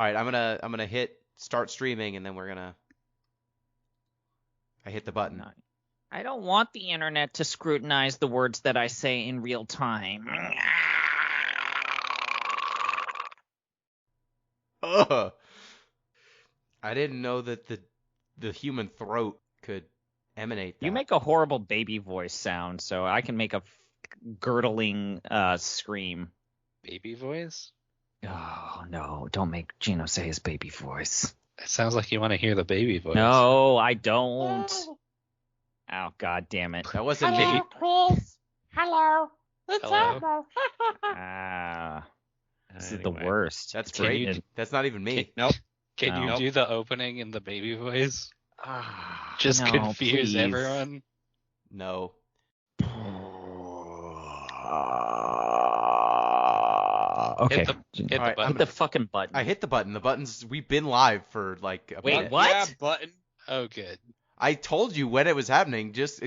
All right, I'm gonna hit start streaming, and then I hit the button. I don't want the internet to scrutinize the words that I say in real time. Ugh. I didn't know that the human throat could emanate that. You make a horrible baby voice sound, so I can make a gurgling scream. Baby voice? Oh, no, don't make Gino say his baby voice. It sounds like you want to hear the baby voice. No, I don't. Oh, God damn it. That wasn't Hello, me. Chris. Hello. It's Hello. Elmo. This is the worst. That's Can great. you- That's not even me. Nope. Can you No. do the opening in the baby voice? Ah, Just no, confuse please. everyone. No. Okay. Hit the All right, button. Hit the fucking button. I hit the button. The buttons. We've been live for like a Wait, minute. what? Yeah, button. Oh, good. I told you when it was happening. Just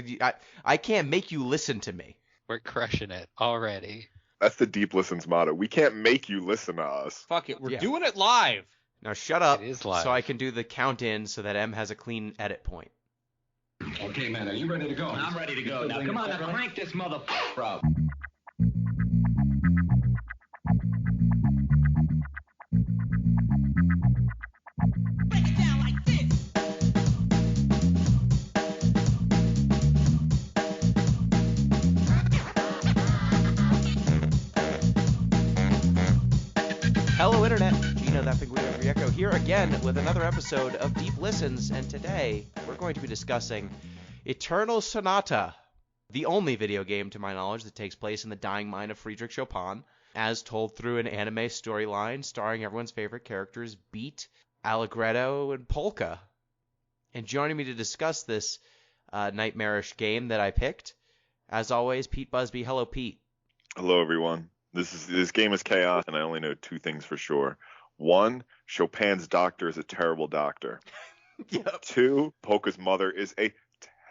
I can't make you listen to me. We're crushing it already. That's the Deep Listens motto. We can't make you listen to us. Fuck it. We're Yeah. doing it live. Now shut up. It is live. So I can do the count in so that M has a clean edit point. Okay, man, are you ready to go? I'm ready to go. Now, come on, now crank this motherfucker up. Break it down like this. Hello Internet, Gino that Penguin Echo here again with another episode of Deep Listens, and today we're going to be discussing Eternal Sonata, the only video game to my knowledge that takes place in the dying mind of Friedrich Chopin, as told through an anime storyline starring everyone's favorite characters Beat, Allegretto, and Polka. And joining me to discuss this nightmarish game that I picked, as always, Pete Busby. Hello, Pete. Hello, everyone. This game is chaos, and I only know two things for sure. One, Chopin's doctor is a terrible doctor. Yep. Two, Polka's mother is a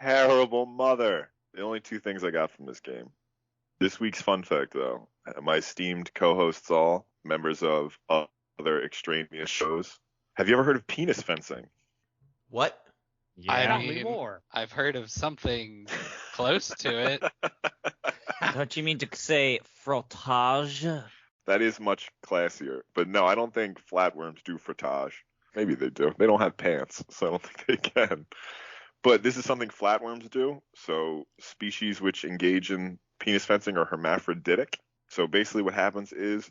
terrible mother. The only two things I got from this game. This week's fun fact, though, my esteemed co-hosts all, members of other extraneous shows, have you ever heard of penis fencing? What? I Tell me mean, more. I've heard of something close to it. Don't you mean to say frottage? That is much classier. But no, I don't think flatworms do frottage. Maybe they do. They don't have pants, so I don't think they can. But this is something flatworms do. So species which engage in penis fencing are hermaphroditic. So basically what happens is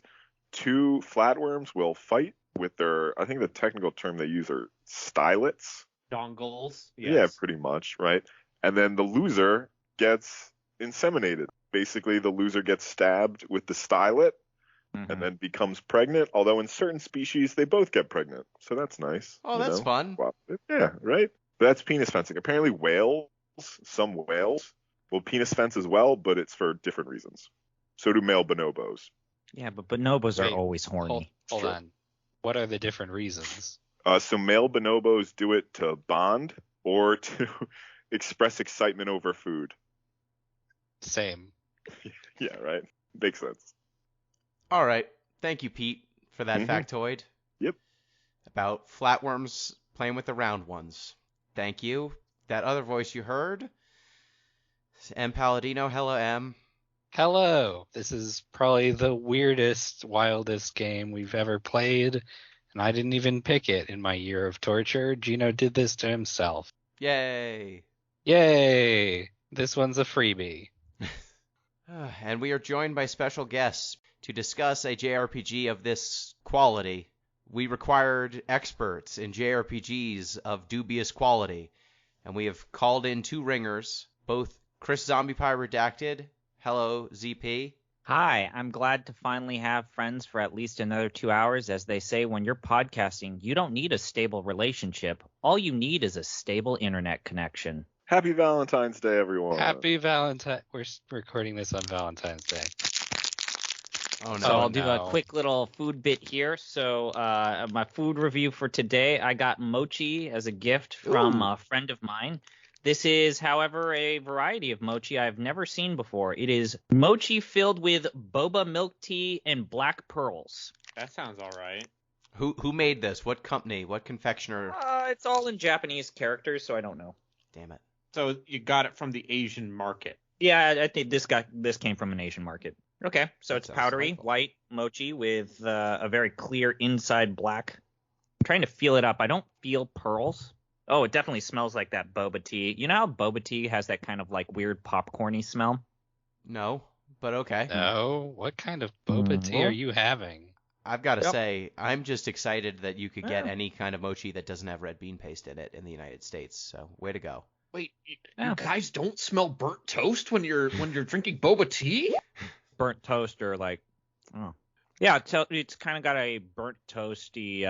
two flatworms will fight with their, I think the technical term they use are stylets. Dongles. Yeah, pretty much, right? And then the loser gets inseminated. Basically, the loser gets stabbed with the stylet and then becomes pregnant, although in certain species, they both get pregnant. So that's nice. Oh, you that's know? fun. Well, yeah, right? That's penis fencing. Apparently some whales will penis fence as well, but it's for different reasons. So do male bonobos. Yeah, but bonobos are Wait, always horny. Hold Sure. on. What are the different reasons? So male bonobos do it to bond or to express excitement over food. Same. Yeah, right? Makes sense. All right. Thank you, Pete, for that Mhm. factoid. Yep. About flatworms playing with the round ones. Thank you. That other voice you heard is M. Palladino. Hello, M. Hello. This is probably the weirdest, wildest game we've ever played, and I didn't even pick it in my year of torture. Gino did this to himself. Yay. Yay! This one's a freebie. And we are joined by special guests to discuss a JRPG of this quality. We required experts in JRPGs of dubious quality, and we have called in two ringers, both Chris ZombiePie Redacted. Hello, ZP. Hi, I'm glad to finally have friends for at least another 2 hours. As they say, when you're podcasting, you don't need a stable relationship. All you need is a stable internet connection. Happy Valentine's Day, everyone. Happy Valentine. We're recording this on Valentine's Day. Oh, no. So I'll do no. a quick little food bit here. So my food review for today, I got mochi as a gift from Ooh. a friend of mine. This is, however, a variety of mochi I've never seen before. It is mochi filled with boba milk tea and black pearls. That sounds all right. Who made this? What company? What confectioner? It's all in Japanese characters, so I don't know. Damn it. So you got it from the Asian market. Yeah, I think this came from an Asian market. Okay, so That it's sounds powdery delightful. white mochi with a very clear inside black. I'm trying to feel it up. I don't feel pearls. Oh, it definitely smells like that boba tea. You know how boba tea has that kind of like weird popcorny smell? No, but okay. No, what kind of boba tea are you having? I've got to Yep. say, I'm just excited that you could get Yeah. any kind of mochi that doesn't have red bean paste in it in the United States. So, way to go. Wait, you Yeah. guys don't smell burnt toast when you're drinking boba tea? Burnt toast or like, oh. Yeah, it's kind of got a burnt toasty,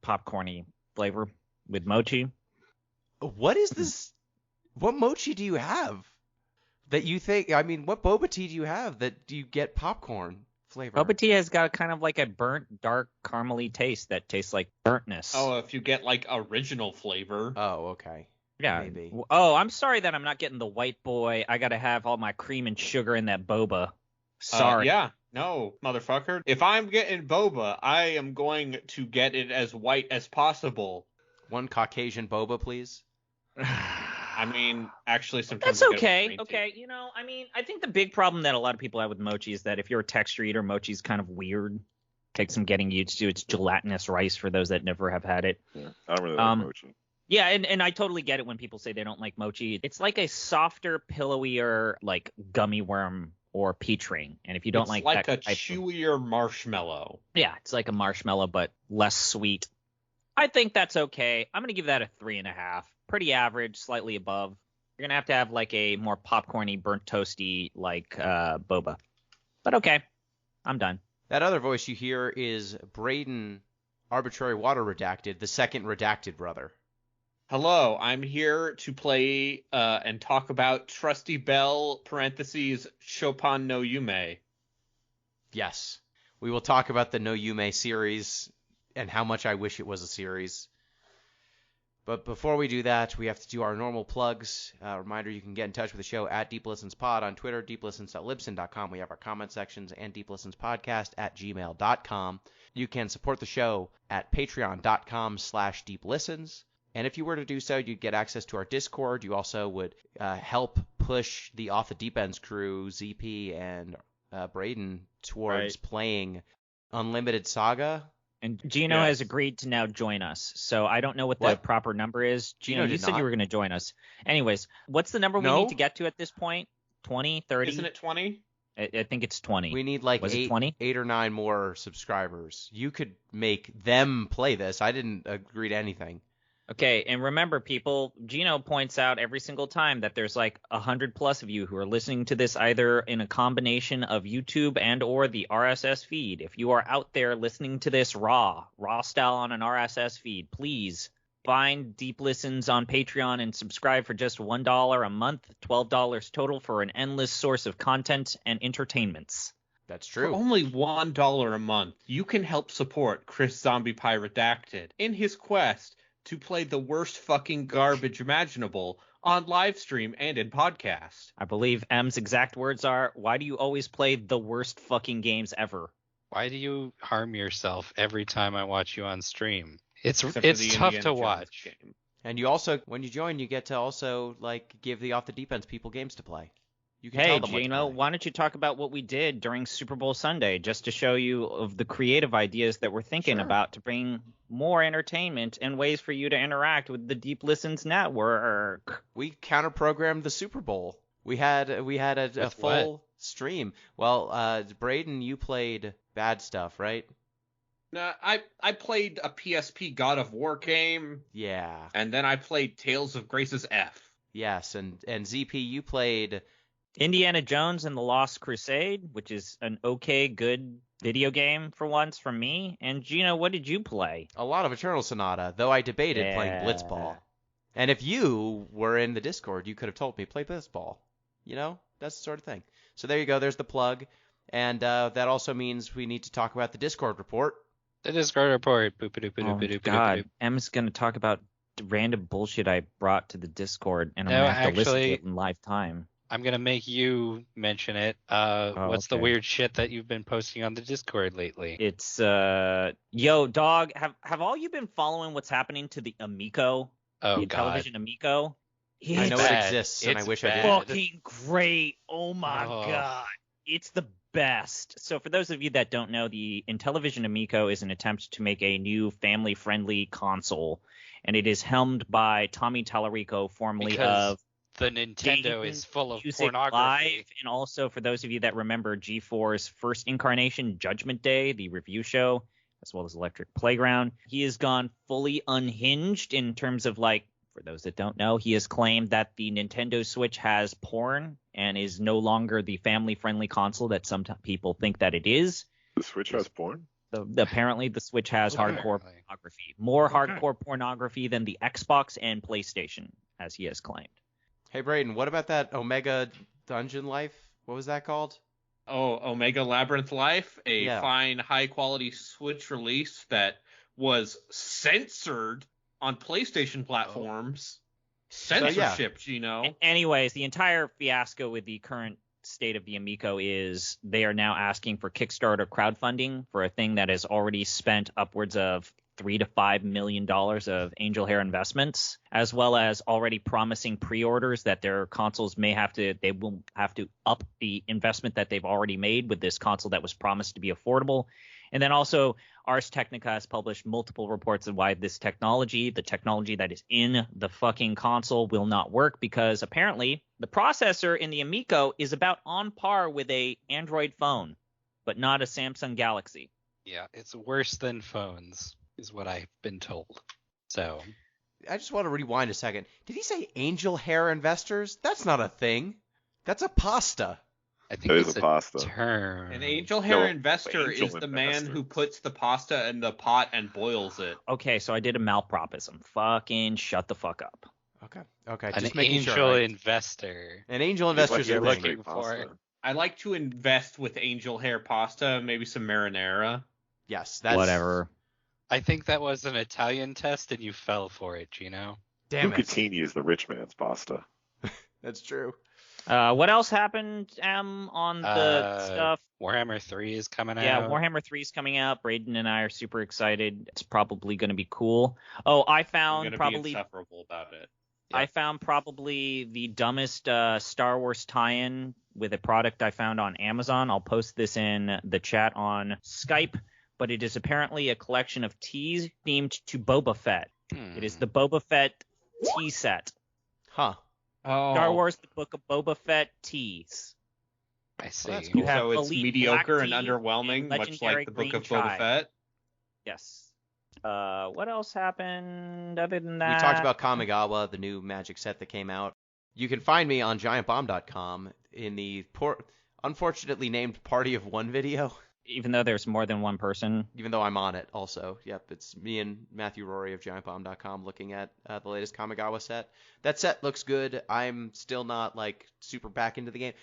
popcorny flavor with mochi. What is this? What mochi do you have that you think? I mean, what boba tea do you have that you get popcorn flavor? Boba tea has got kind of like a burnt, dark, caramely taste that tastes like burntness. Oh, if you get like original flavor. Oh, okay. yeah. maybe. Oh, I'm sorry that I'm not getting the white boy. I got to have all my cream and sugar in that boba. Sorry. Yeah. No, motherfucker. If I'm getting boba, I am going to get it as white as possible. One Caucasian boba, please. I mean, actually, sometimes That's I get it with okay. green tea. Okay, I mean, I think the big problem that a lot of people have with mochi is that if you're a texture eater, mochi's kind of weird. Takes some getting used to. It's gelatinous rice for those that never have had it. Yeah, I don't really like mochi. Yeah, and I totally get it when people say they don't like mochi. It's like a softer, pillowier, like gummy worm or peach ring. And if you don't It's like like that a type of- chewier marshmallow. yeah, it's like a marshmallow but less sweet. I think that's okay. I'm gonna give that a 3.5. Pretty average, slightly above. You're gonna have like a more popcorny, burnt toasty like boba. But okay, I'm done. That other voice you hear is Braden, ArbitraryWater Redacted, the second redacted brother. Hello, I'm here to play and talk about Trusty Bell (parentheses Chopin no Yume). Yes. We will talk about the No Yume series and how much I wish it was a series. But before we do that, we have to do our normal plugs. Reminder, you can get in touch with the show at deeplistenspod on Twitter, deeplistens.libsyn.com. We have our comment sections, and deeplistenspodcast@gmail.com. You can support the show at patreon.com/deeplistens. And if you were to do so, you'd get access to our Discord. You also would help push the Off the Deep Ends crew, ZP and Braden, towards playing Unlimited Saga. And Gino has agreed to now join us. So I don't know what the What? proper number is. Gino you did said not. you were going to join us. Anyways, what's the number we No. need to get to at this point? 20, 30? Isn't it 20? I think it's 20. We need like Was it 20? 8 or 9 more subscribers. You could make them play this. I didn't agree to anything. Okay, and remember, people, Gino points out every single time that there's like 100 plus of you who are listening to this either in a combination of YouTube and or the RSS feed. If you are out there listening to this raw style on an RSS feed, please find Deep Listens on Patreon and subscribe for just $1 a month, $12 total for an endless source of content and entertainments. That's For true. only $1 a month, you can help support Chris ZombiePie Redacted in his quest to play the worst fucking garbage imaginable on live stream and in podcast. I believe M's exact words are, why do you always play the worst fucking games ever? Why do you harm yourself every time I watch you on stream? It's Except for the tough Indiana to Jones watch. game. And you also, when you join, you get to also like give the Off the Deep Ends people games to play. You can Hey, tell them what to Gino, play. why don't you talk about what we did during Super Bowl Sunday, just to show you of the creative ideas that we're thinking Sure. about to bring more entertainment and ways for you to interact with the Deep Listens network. We counter-programmed the Super Bowl. We had a With full what? stream. Well, Braden, you played bad stuff, right? No, I played a PSP God of War game, Yeah. and then I played Tales of Grace's F. Yes, and ZP, you played. Indiana Jones and the Lost Crusade, which is an okay, good video game for once from me. And Gino, what did you play? A lot of Eternal Sonata, though I debated playing Yeah. Blitzball. And if you were in the Discord, you could have told me, play Blitzball. You know, that's the sort of thing. So there you go, there's the plug. And that also means we need to talk about the Discord report. The Discord report. Oh, God, M's going to talk about the random bullshit I brought to the Discord, and I'm No, going to have to listen to actually- it in live time. I'm gonna make you mention it. What's the okay. weird shit that you've been posting on the Discord lately? It's yo, dog, have all you been following what's happening to the Amico? Oh the God, Intellivision Amico? I know it bad. exists, and I It's wish I bad. didn't. Fucking great. Oh my Oh. god. It's the best. So for those of you that don't know, the Intellivision Amico is an attempt to make a new family-friendly console, and it is helmed by Tommy Tallarico, formerly Because of the Nintendo Game is full of Music pornography. Live, and also for those of you that remember G4's first incarnation, Judgment Day, the review show, as well as Electric Playground. He has gone fully unhinged in terms of, like, for those that don't know, he has claimed that the Nintendo Switch has porn and is no longer the family-friendly console that some people think that it is. The Switch has porn? Apparently, the Switch has hardcore Apparently. pornography. More hardcore pornography than the Xbox and PlayStation, as he has claimed. Hey, Braden, what about that Omega Dungeon Life? What was that called? Oh, Omega Labyrinth Life, a Yeah. fine, high-quality Switch release that was censored on PlayStation platforms. Censorship, Gino. Anyways, the entire fiasco with the current state of the Amico is they are now asking for Kickstarter crowdfunding for a thing that has already spent upwards of $3 to $5 million of angel hair investments, as well as already promising pre-orders that their consoles they will have to up the investment that they've already made with this console that was promised to be affordable. And then also Ars Technica has published multiple reports of why this technology, the technology that is in the fucking console, will not work, because apparently the processor in the Amico is about on par with a Android phone, but not a Samsung Galaxy. Yeah, it's worse than phones, is what I've been told. So, I just want to rewind a second. Did he say angel hair investors? That's not a thing. That's a pasta. I think It it's is a pasta. term. An angel hair No, investor angel is the man investor. who puts the pasta in the pot and boils it. Okay, so I did a malpropism. Fucking shut the fuck up. Okay. An Just making angel sure. Right? investor. An angel Just investor's you're a thing. looking for. I like to invest with angel hair pasta, maybe some marinara. Yes, that's Whatever. I think that was an Italian test and you fell for it, Gino. Damn it. Bucatini is the rich man's pasta. That's true. What else happened on the stuff? Warhammer 3 is coming out. Yeah, Warhammer 3 is coming out. Braden and I are super excited. It's probably going to be cool. Oh, I I'm found gonna be probably insufferable about it. I found probably the dumbest Star Wars tie-in with a product I found on Amazon. I'll post this in the chat on Skype, but it is apparently a collection of teas themed to Boba Fett. It is the Boba Fett Tea Set. Huh. Oh, Star Wars, the Book of Boba Fett teas. I see. that's cool. You have so it's elite mediocre black and tea underwhelming, and much legendary like the Book green of Boba chai. Fett. Yes. What else happened other than that? We talked about Kamigawa, the new Magic set that came out. You can find me on giantbomb.com in the unfortunately named Party of One video, Even though there's more than one person. even though I'm on it also. Yep, it's me and Matthew Rory of giantbomb.com looking at the latest Kamigawa set. That set looks good. I'm still not, like, super back into the game.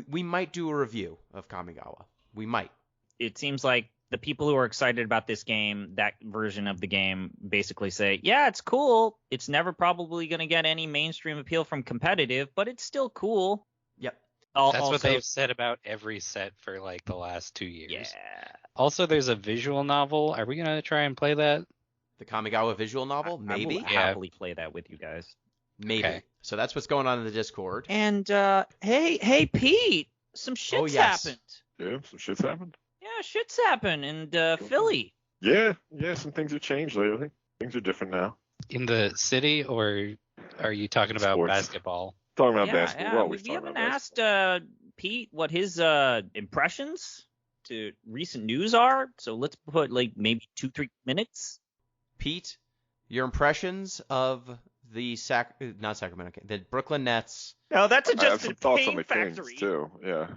We might do a review of Kamigawa. We might. It seems like the people who are excited about this game, that version of the game, basically say, yeah, it's cool. It's never probably going to get any mainstream appeal from competitive, but it's still cool. Yep. That's what they've said about every set for like the last 2 years. Yeah. Also, there's a visual novel. Are we going to try and play that? The Kamigawa visual novel? I Maybe. will happily play that with you guys. Maybe. Okay. So that's what's going on in the Discord. And hey Pete, some shit's yes. happened. Yeah, some shit's happened. Yeah, shit's happened in Philly. Yeah, some things have changed lately. Things are different now. In the city, or are you talking about Sports. basketball? Talking about basketball. We're Yeah. always We talking haven't about asked Pete what his impressions to recent news are, so let's put like maybe 2-3 minutes. Pete, your impressions of the the Brooklyn Nets. No, that's I have some thoughts on the Kings too. Yeah.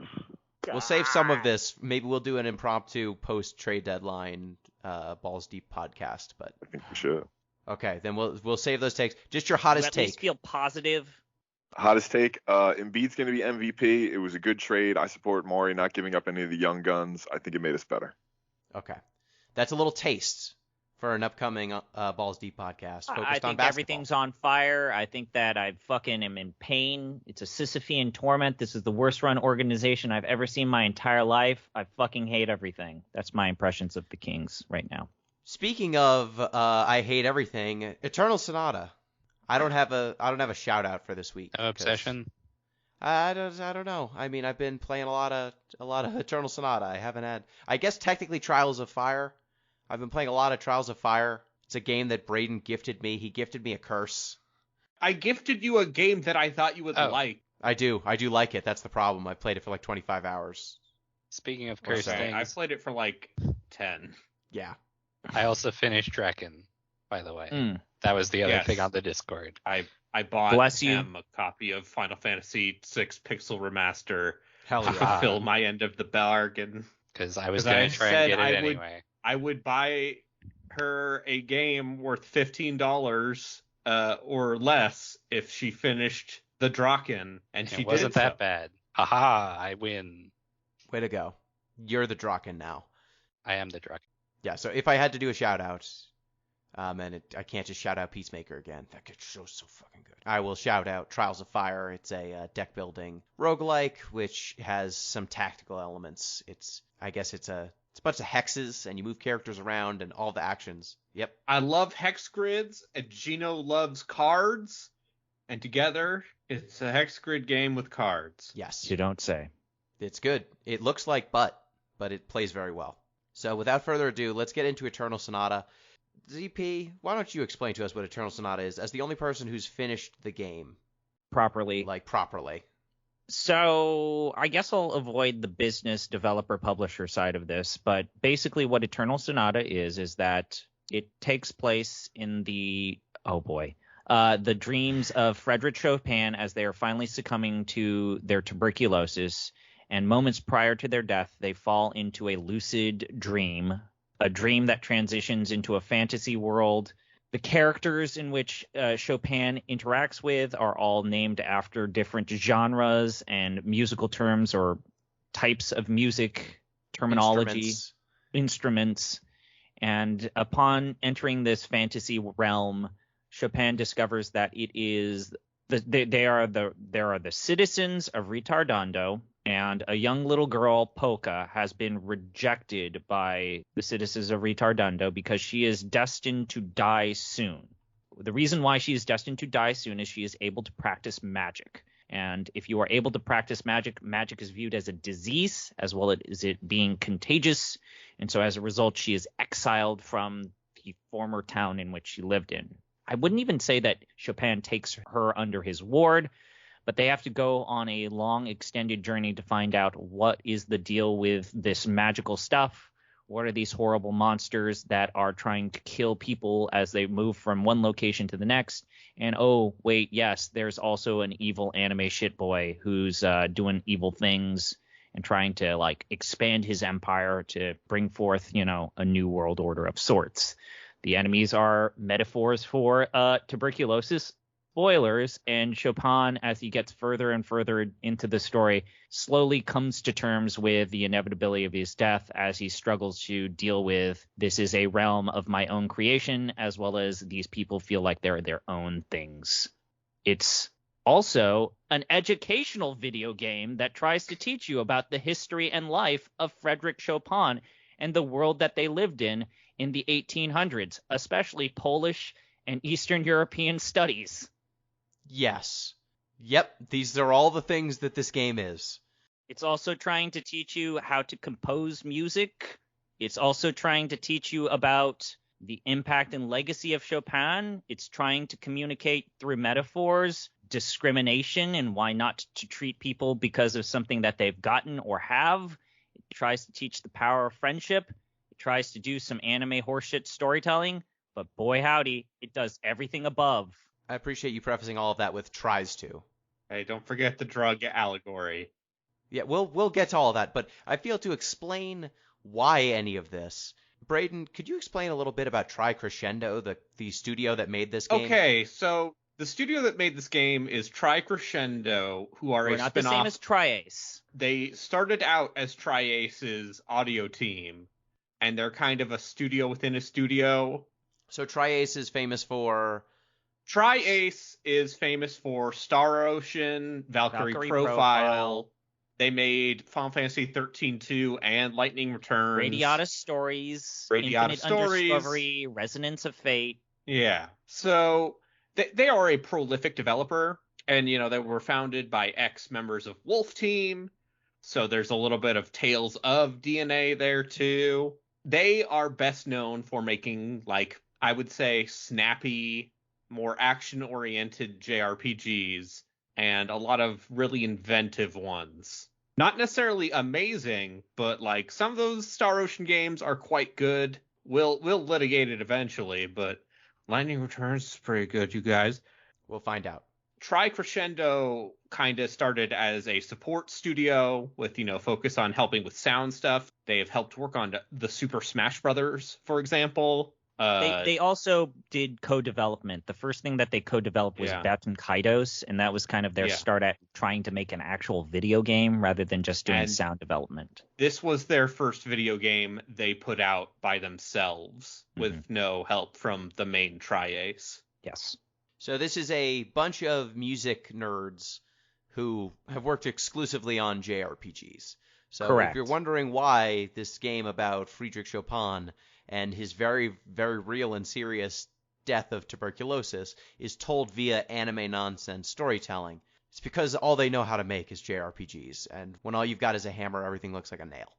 We'll save some of this. Maybe we'll do an impromptu post-trade deadline Balls Deep podcast. But I think we should. okay, then we'll save those takes. Just your hottest at least take. feel positive. Hottest take. Embiid's going to be MVP. It was a good trade. I support Maury not giving up any of the young guns. I think it made us better. Okay, that's a little taste for an upcoming Balls Deep podcast focused I on think basketball. everything's on fire. I think that I fucking am in pain. It's a Sisyphean torment. This is the worst run organization I've ever seen my entire life. I fucking hate everything. That's my impressions of the Kings right now. Speaking of I hate everything, Eternal Sonata. I don't have a shout out for this week. No obsession. I don't know. I mean, I've been playing a lot of Eternal Sonata. I haven't had. I guess technically Trials of Fire. I've been playing a lot of Trials of Fire. It's a game that Braden gifted me. He gifted me a curse. I gifted you a game that I thought you would like. I do like it. That's the problem. I played it for like 25 hours. Speaking of cursed Okay, I things, played it for like 10. Yeah. I also finished Draken, by the way. Mm. That was the other Yes. thing on the Discord. I bought Bless you. him a copy of Final Fantasy VI Pixel Remaster Hell to yeah. fulfill my end of the bargain. Because I was 'Cause I going to try and said get it I would- anyway. I would buy her a game worth $15 or less if she finished the Draken, and she It wasn't did that so. bad. Haha, I win. Way to go. You're the Draken now. I am the Draken. Yeah, so if I had to do a shout out, I can't just shout out Peacemaker again. That show's so fucking good. I will shout out Trials of Fire. It's a deck building roguelike, which has some tactical elements. I guess it's a bunch of hexes, and you move characters around and all the actions. Yep. I love hex grids, and Gino loves cards, and together it's a hex grid game with cards. Yes. You don't say. It's good. It looks like but it plays very well. So without further ado, let's get into Eternal Sonata. ZP, why don't you explain to us what Eternal Sonata is as the only person who's finished the game Properly. properly? So I guess I'll avoid the business developer publisher side of this, but basically what Eternal Sonata is that it takes place in the dreams of Frédéric Chopin as they are finally succumbing to their tuberculosis, and moments prior to their death, they fall into a lucid dream, a dream that transitions into a fantasy world. The characters in which Chopin interacts with are all named after different genres and musical terms or types of music terminology, instruments. And upon entering this fantasy realm, Chopin discovers that it is there are the citizens of Retardando, and a young little girl, Polka, has been rejected by the citizens of Retardando because she is destined to die soon. The reason why she is destined to die soon is she is able to practice magic. And if you are able to practice magic, magic is viewed as a disease as well as it being contagious. And so as a result, she is exiled from the former town in which she lived in. I wouldn't even say that Chopin takes her under his ward, but they have to go on a long extended journey to find out what is the deal with this magical stuff. What are these horrible monsters that are trying to kill people as they move from one location to the next? And oh, wait, yes, there's also an evil anime shitboy who's doing evil things and trying to expand his empire to bring forth, a new world order of sorts. The enemies are metaphors for tuberculosis. Spoilers, and Chopin, as he gets further and further into the story, slowly comes to terms with the inevitability of his death as he struggles to deal with this is a realm of my own creation, as well as these people feel like they're their own things. It's also an educational video game that tries to teach you about the history and life of Frédéric Chopin and the world that they lived in the 1800s, especially Polish and Eastern European studies. Yes. Yep, these are all the things that this game is. It's also trying to teach you how to compose music. It's also trying to teach you about the impact and legacy of Chopin. It's trying to communicate through metaphors, discrimination, and why not to treat people because of something that they've gotten or have. It tries to teach the power of friendship. It tries to do some anime horseshit storytelling. But boy howdy, it does everything above. I appreciate you prefacing all of that with tries to. Hey, don't forget the drug allegory. Yeah, we'll get to all of that, but I feel to explain why any of this. Braden, could you explain a little bit about Tri Crescendo, the studio that made this game? Okay, so the studio that made this game is Tri Crescendo, who are We're a not the spin-off. same as Tri-Ace. They started out as Tri-Ace's audio team, and they're kind of a studio within a studio. So Tri-Ace is famous for... Tri-Ace is famous for Star Ocean, Valkyrie Profile. They made Final Fantasy 13-2 and Lightning Returns. Radiata Stories, Radiata Infinite Stories. Undiscovery, Resonance of Fate. Yeah. So they are a prolific developer, and they were founded by ex-members of Wolf Team. So there's a little bit of Tales of DNA there too. They are best known for making, like, I would say, snappy, more action-oriented JRPGs, and a lot of really inventive ones. Not necessarily amazing, but like some of those Star Ocean games are quite good. We'll litigate it eventually, but Lightning Returns is pretty good, you guys. We'll find out. Crescendo kind of started as a support studio with, focus on helping with sound stuff. They have helped work on the Super Smash Brothers, for example. They also did co-development. The first thing that they co-developed was Baton Kaidos, and that was kind of their start at trying to make an actual video game rather than just doing sound development. This was their first video game they put out by themselves with no help from the main Tri-Ace. Yes. So this is a bunch of music nerds who have worked exclusively on JRPGs. So Correct. If you're wondering why this game about Friedrich Chopin and his very, very real and serious death of tuberculosis is told via anime nonsense storytelling, it's because all they know how to make is JRPGs. And when all you've got is a hammer, everything looks like a nail.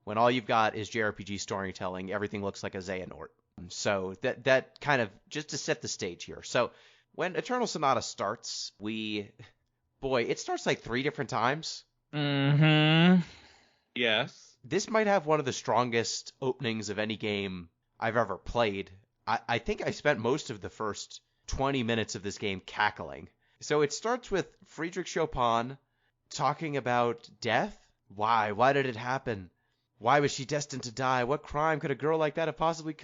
When all you've got is JRPG storytelling, everything looks like a Xehanort. So that kind of, just to set the stage here. So when Eternal Sonata starts, it starts like 3 different times. Mm-hmm. Yes. This might have one of the strongest openings of any game I've ever played. I think I spent most of the first 20 minutes of this game cackling. So it starts with Friedrich Chopin talking about death. Why? Why did it happen? Why was she destined to die? What crime could a girl like that have possibly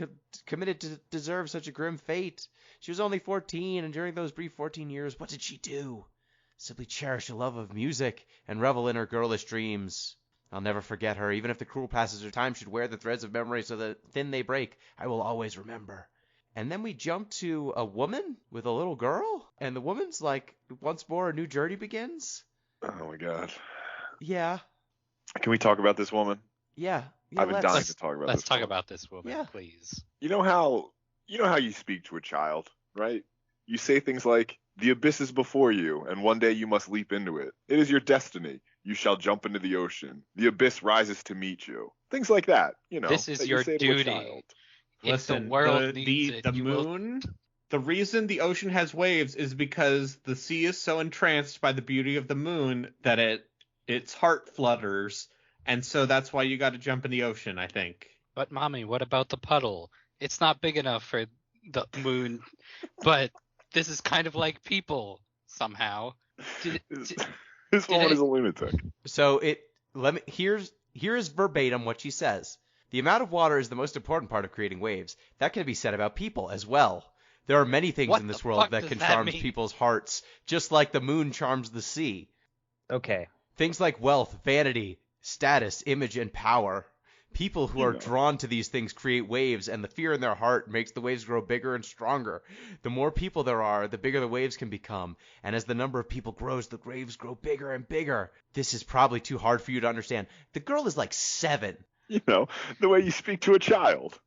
committed to deserve such a grim fate? She was only 14, and during those brief 14 years, what did she do? Simply cherish a love of music and revel in her girlish dreams. I'll never forget her. Even if the cruel passage of time should wear the threads of memory so that thin they break, I will always remember. And then we jump to a woman with a little girl, and the woman's like, once more a new journey begins. Oh my god. Yeah. Can we talk about this woman? Yeah. I've been dying to talk about this. Let's talk about this woman, please. You know how you speak to a child, right? You say things like, "The abyss is before you, and one day you must leap into it. It is your destiny. You shall jump into the ocean. The abyss rises to meet you." Things like that, This is your duty. Listen, the world the moon, the reason the ocean has waves is because the sea is so entranced by the beauty of the moon that its heart flutters, and so that's why you got to jump in the ocean, I think. But mommy, what about the puddle? It's not big enough for the moon, but this is kind of like people somehow. This woman is a lunatic. So here's verbatim what she says. The amount of water is the most important part of creating waves. That can be said about people as well. There are many things in this world that can charm people's hearts, just like the moon charms the sea. Okay. Things like wealth, vanity, status, image, and power. People who are drawn to these things create waves, and the fear in their heart makes the waves grow bigger and stronger. The more people there are, the bigger the waves can become. And as the number of people grows, the waves grow bigger and bigger. This is probably too hard for you to understand. The girl is like 7. The way you speak to a child.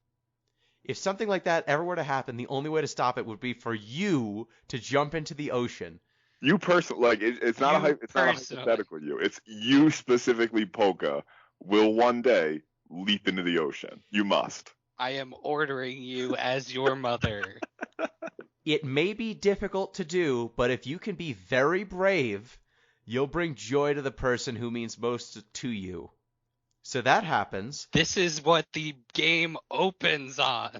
If something like that ever were to happen, the only way to stop it would be for you to jump into the ocean. You personally, it's not a hypothetical you. It's you specifically, Polka, will one day leap into the ocean. You must. I am ordering you as your mother. It may be difficult to do, but if you can be very brave, you'll bring joy to the person who means most to you. So that happens. This is what the game opens on.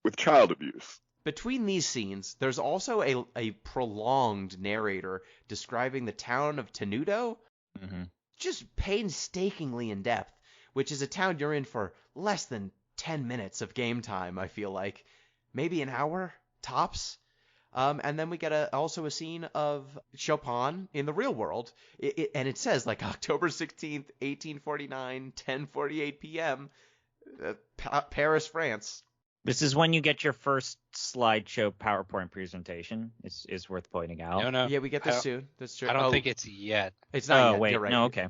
With child abuse. Between these scenes, there's also a prolonged narrator describing the town of Tenuto, just painstakingly in depth, which is a town you're in for less than 10 minutes of game time, I feel like. Maybe an hour, tops. And then we get also a scene of Chopin in the real world. And it says, like, October 16th, 1849, 10:48 p.m., Paris, France. This is when you get your first slideshow PowerPoint presentation. Is worth pointing out. No. Yeah, we get this soon. That's true. I don't think it's yet. It's not Oh yet. wait, You're right. no, okay.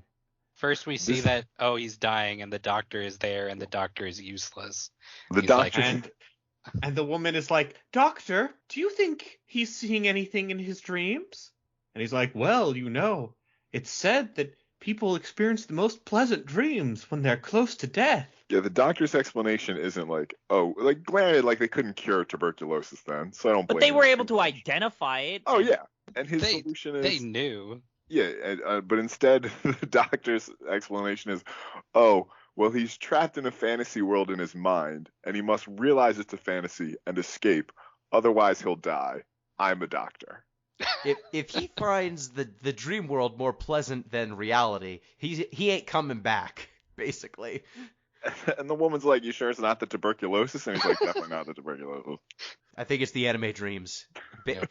First we see that, he's dying and the doctor is there and the doctor is useless. The He's like, doctor. And the woman is like, "Doctor, do you think he's seeing anything in his dreams?" And he's like, "Well, it's said that people experience the most pleasant dreams when they're close to death." Yeah, the doctor's explanation isn't like, granted, like they couldn't cure tuberculosis then, so I don't blame But they him were too able to much. identify it. Oh yeah, and his They- solution is they knew. yeah, but instead the doctor's explanation is, oh, well, he's trapped in a fantasy world in his mind, and he must realize it's a fantasy and escape, otherwise he'll die. I'm a doctor. If he finds the dream world more pleasant than reality, he ain't coming back, basically. And the woman's like, "You sure it's not the tuberculosis?" And he's like, "Definitely not the tuberculosis." I think it's the anime dreams. Yep.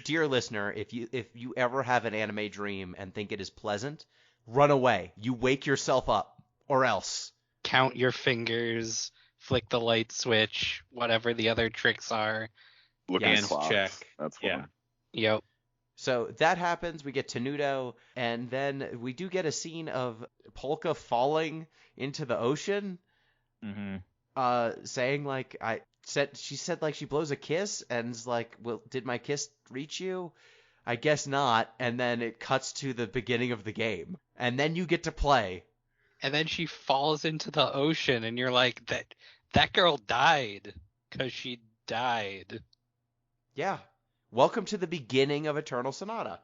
Dear listener, if you ever have an anime dream and think it is pleasant, run away. You wake yourself up, or else. Count your fingers, flick the light switch, whatever the other tricks are. Look Yes. at clocks. Check. That's Yeah. fun. Yep. So that happens. We get Tenuto, and then we do get a scene of Polka falling into the ocean, Mm-hmm. saying like she said like she blows a kiss and is like, well, did my kiss reach you? I guess not. And then it cuts to the beginning of the game, and then you get to play. And then she falls into the ocean, and you're like, that girl died because she died. Yeah. Welcome to the beginning of Eternal Sonata.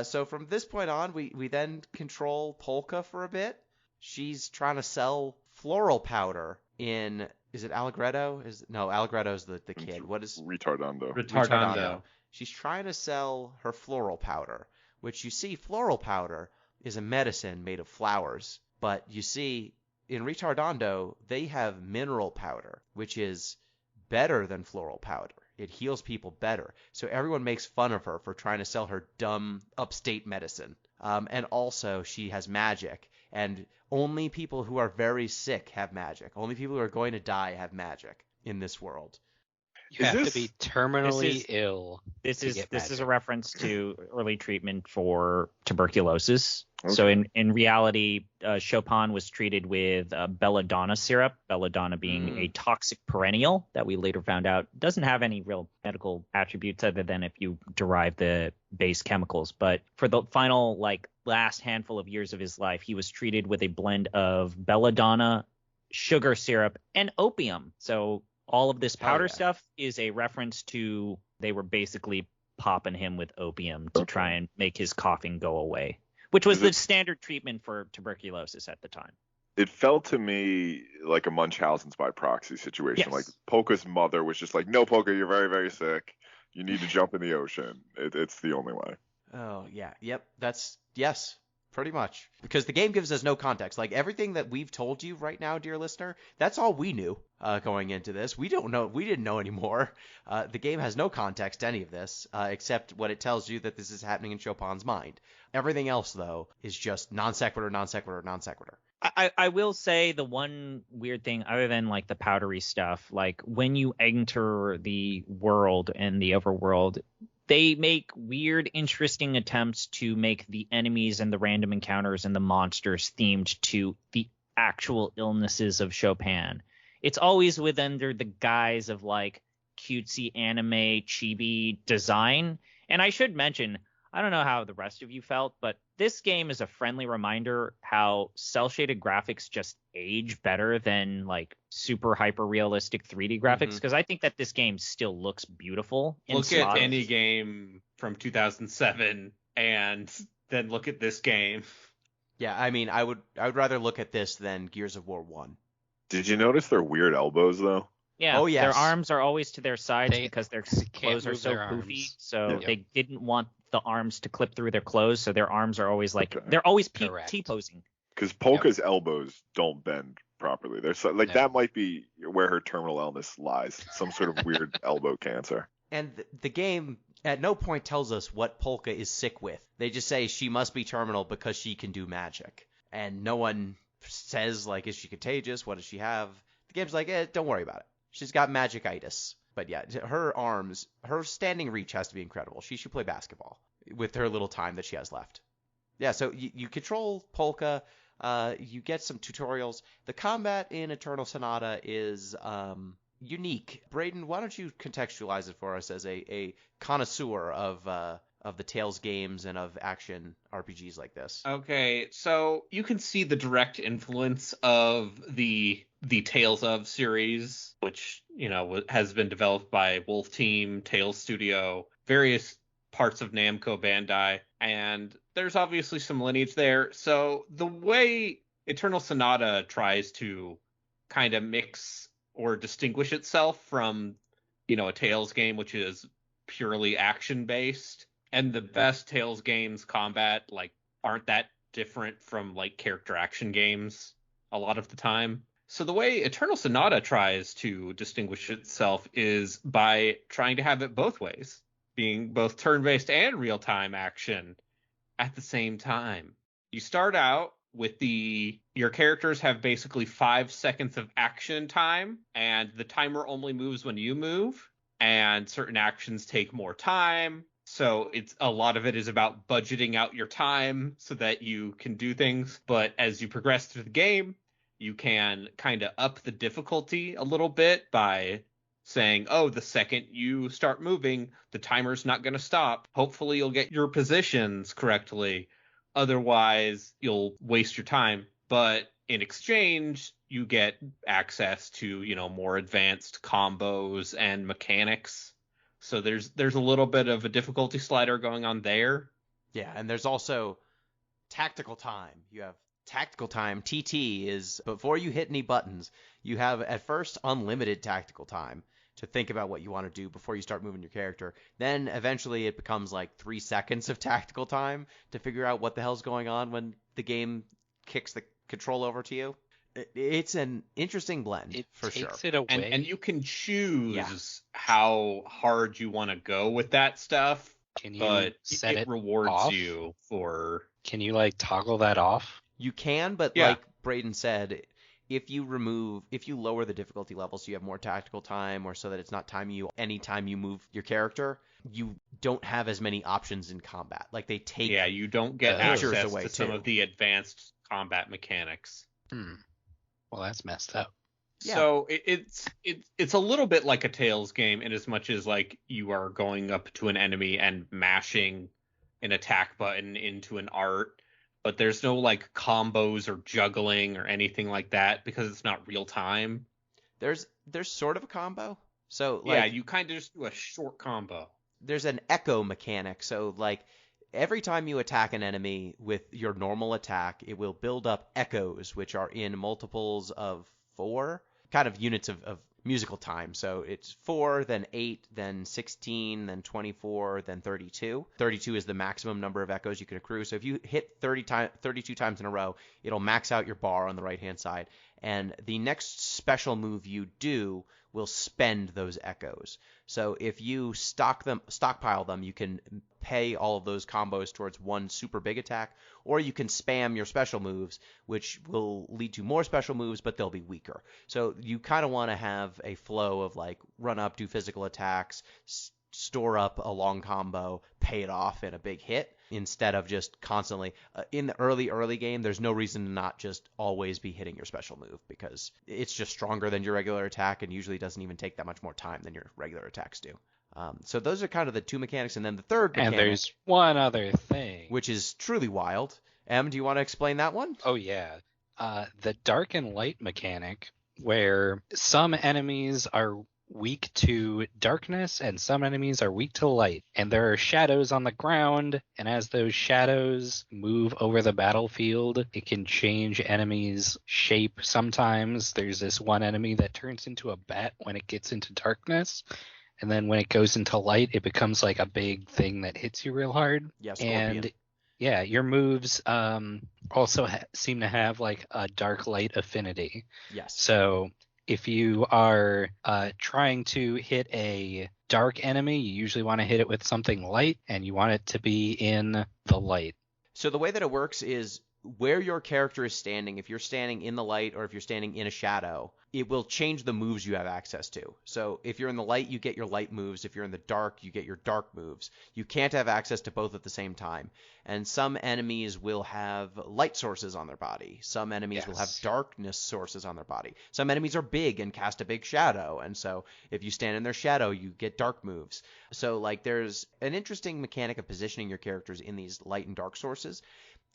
So from this point on, we then control Polka for a bit. She's trying to sell floral powder in, is it Allegretto? Allegretto's the kid. What is Retardando. Retardando. She's trying to sell her floral powder, which you see floral powder is a medicine made of flowers. But you see, in Retardando, they have mineral powder, which is better than floral powder. It heals people better. So everyone makes fun of her for trying to sell her dumb upstate medicine. And also, she has magic. And only people who are very sick have magic. Only people who are going to die have magic in this world. You Is have this- to be terminally this is- ill. This to is get this is a magic. reference to early treatment for tuberculosis. Okay. So in reality, Chopin was treated with belladonna syrup, belladonna being a toxic perennial that we later found out doesn't have any real medical attributes other than if you derive the base chemicals. But for the final last handful of years of his life, he was treated with a blend of belladonna, sugar syrup, and opium. So all of this powder yeah. stuff is a reference to they were basically popping him with opium to try and make his coughing go away, which was the standard treatment for tuberculosis at the time. It felt to me like a Munchausen's by proxy situation. Yes. Like Polka's mother was just like, "No, Polka, you're very, very sick. You need to jump in the ocean. It's the only way." Oh, yeah. Yep. Yes, pretty much. Because the game gives us no context. Like, everything that we've told you right now, dear listener, that's all we knew going into this. We didn't know anymore. The game has no context to any of this, except what it tells you that this is happening in Chopin's mind. Everything else, though, is just non sequitur, non sequitur, non sequitur. I will say the one weird thing, other than the powdery stuff, when you enter the world and the overworld, they make weird, interesting attempts to make the enemies and the random encounters and the monsters themed to the actual illnesses of Chopin. It's always under the guise of cutesy anime chibi design. And I should mention, I don't know how the rest of you felt, but this game is a friendly reminder how cel-shaded graphics just age better than super hyper realistic 3D graphics, because I think that this game still looks beautiful. Look at any game from 2007 and then look at this game. Yeah, I mean, I would rather look at this than Gears of War 1. Did you notice their weird elbows though? Yeah, Oh, yes. Their arms are always to their sides because their can't clothes are move so their poofy. arms. So Yep. they didn't want the arms to clip through their clothes, so their arms are always Okay. they're always Correct. T-posing. Because Polka's elbows don't bend properly. They're so, No. that might be where her terminal illness lies. Some sort of weird elbow cancer. And the game at no point tells us what Polka is sick with. They just say she must be terminal because she can do magic. And no one says, is she contagious? What does she have? The game's like, don't worry about it. She's got magic-itis. But yeah, her arms, her standing reach has to be incredible. She should play basketball with her little time that she has left. Yeah, so you control Polka. You get some tutorials. The combat in Eternal Sonata is unique. Braden, why don't you contextualize it for us as a connoisseur of the Tales games and of action RPGs like this? Okay, so you can see the direct influence of the Tales of series, which, has been developed by Wolf Team, Tales Studio, various parts of Namco Bandai, and there's obviously some lineage there. So the way Eternal Sonata tries to kind of mix or distinguish itself from, a Tales game, which is purely action-based, and the best Tales games combat, aren't that different from, character action games a lot of the time. So the way Eternal Sonata tries to distinguish itself is by trying to have it both ways, being both turn-based and real-time action at the same time. You start out with your characters have basically 5 seconds of action time, and the timer only moves when you move, and certain actions take more time. So a lot of it is about budgeting out your time so that you can do things. But as you progress through the game, you can kind of up the difficulty a little bit by saying, oh, the second you start moving, the timer's not going to stop. Hopefully you'll get your positions correctly. Otherwise, you'll waste your time. But in exchange, you get access to, more advanced combos and mechanics. So there's a little bit of a difficulty slider going on there. Yeah, and there's also tactical time. You have tactical time. TT is before you hit any buttons, you have at first unlimited tactical time to think about what you want to do before you start moving your character. Then eventually it becomes 3 seconds of tactical time to figure out what the hell's going on when the game kicks the control over to you. It's an interesting blend, for sure. It takes it away. And you can choose how hard you want to go with that stuff. Can you set it rewards off? you for... Can you toggle that off? You can, but like Braden said, if you lower the difficulty level so you have more tactical time, or so that it's not timing you anytime you move your character, you don't have as many options in combat. They take you don't get features access away to some of the advanced combat mechanics. Well, that's messed up. Yeah. So it's a little bit like a Tales game in as much as you are going up to an enemy and mashing an attack button into an art, but there's no combos or juggling or anything like that because it's not real time. There's sort of a combo. So you kind of just do a short combo. There's an echo mechanic. So every time you attack an enemy with your normal attack, it will build up echoes, which are in multiples of 4, kind of units of musical time. So it's 4, then 8, then 16, then 24, then 32. 32 is the maximum number of echoes you can accrue. So if you hit 32 times in a row, it'll max out your bar on the right-hand side. And the next special move you do will spend those echoes. So if you stockpile them, you can pay all of those combos towards one super big attack, or you can spam your special moves, which will lead to more special moves, but they'll be weaker. So you kind of want to have a flow of run up, do physical attacks, store up a long combo, pay it off in a big hit, instead of just constantly in the early game. There's no reason to not just always be hitting your special move, because it's just stronger than your regular attack and usually doesn't even take that much more time than your regular attacks do. So those are kind of the two mechanics, and then the third mechanic, and there's one other thing, which is truly wild. Em, do you want to explain that one? Oh yeah, the dark and light mechanic, where some enemies are weak to darkness and some enemies are weak to light, and there are shadows on the ground, and as those shadows move over the battlefield, it can change enemies' shape. Sometimes there's this one enemy that turns into a bat when it gets into darkness, and then when it goes into light, it becomes a big thing that hits you real hard. Yes, Scorpion. And yeah, your moves also seem to have a dark light affinity. Yes. So if you are trying to hit a dark enemy, you usually want to hit it with something light, and you want it to be in the light. So the way that it works is where your character is standing, if you're standing in the light or if you're standing in a shadow, it will change the moves you have access to. So if you're in the light, you get your light moves. If you're in the dark, you get your dark moves. You can't have access to both at the same time. And some enemies will have light sources on their body. Some enemies will have darkness sources on their body. Some enemies are big and cast a big shadow. And so if you stand in their shadow, you get dark moves. So like there's an interesting mechanic of positioning your characters in these light and dark sources.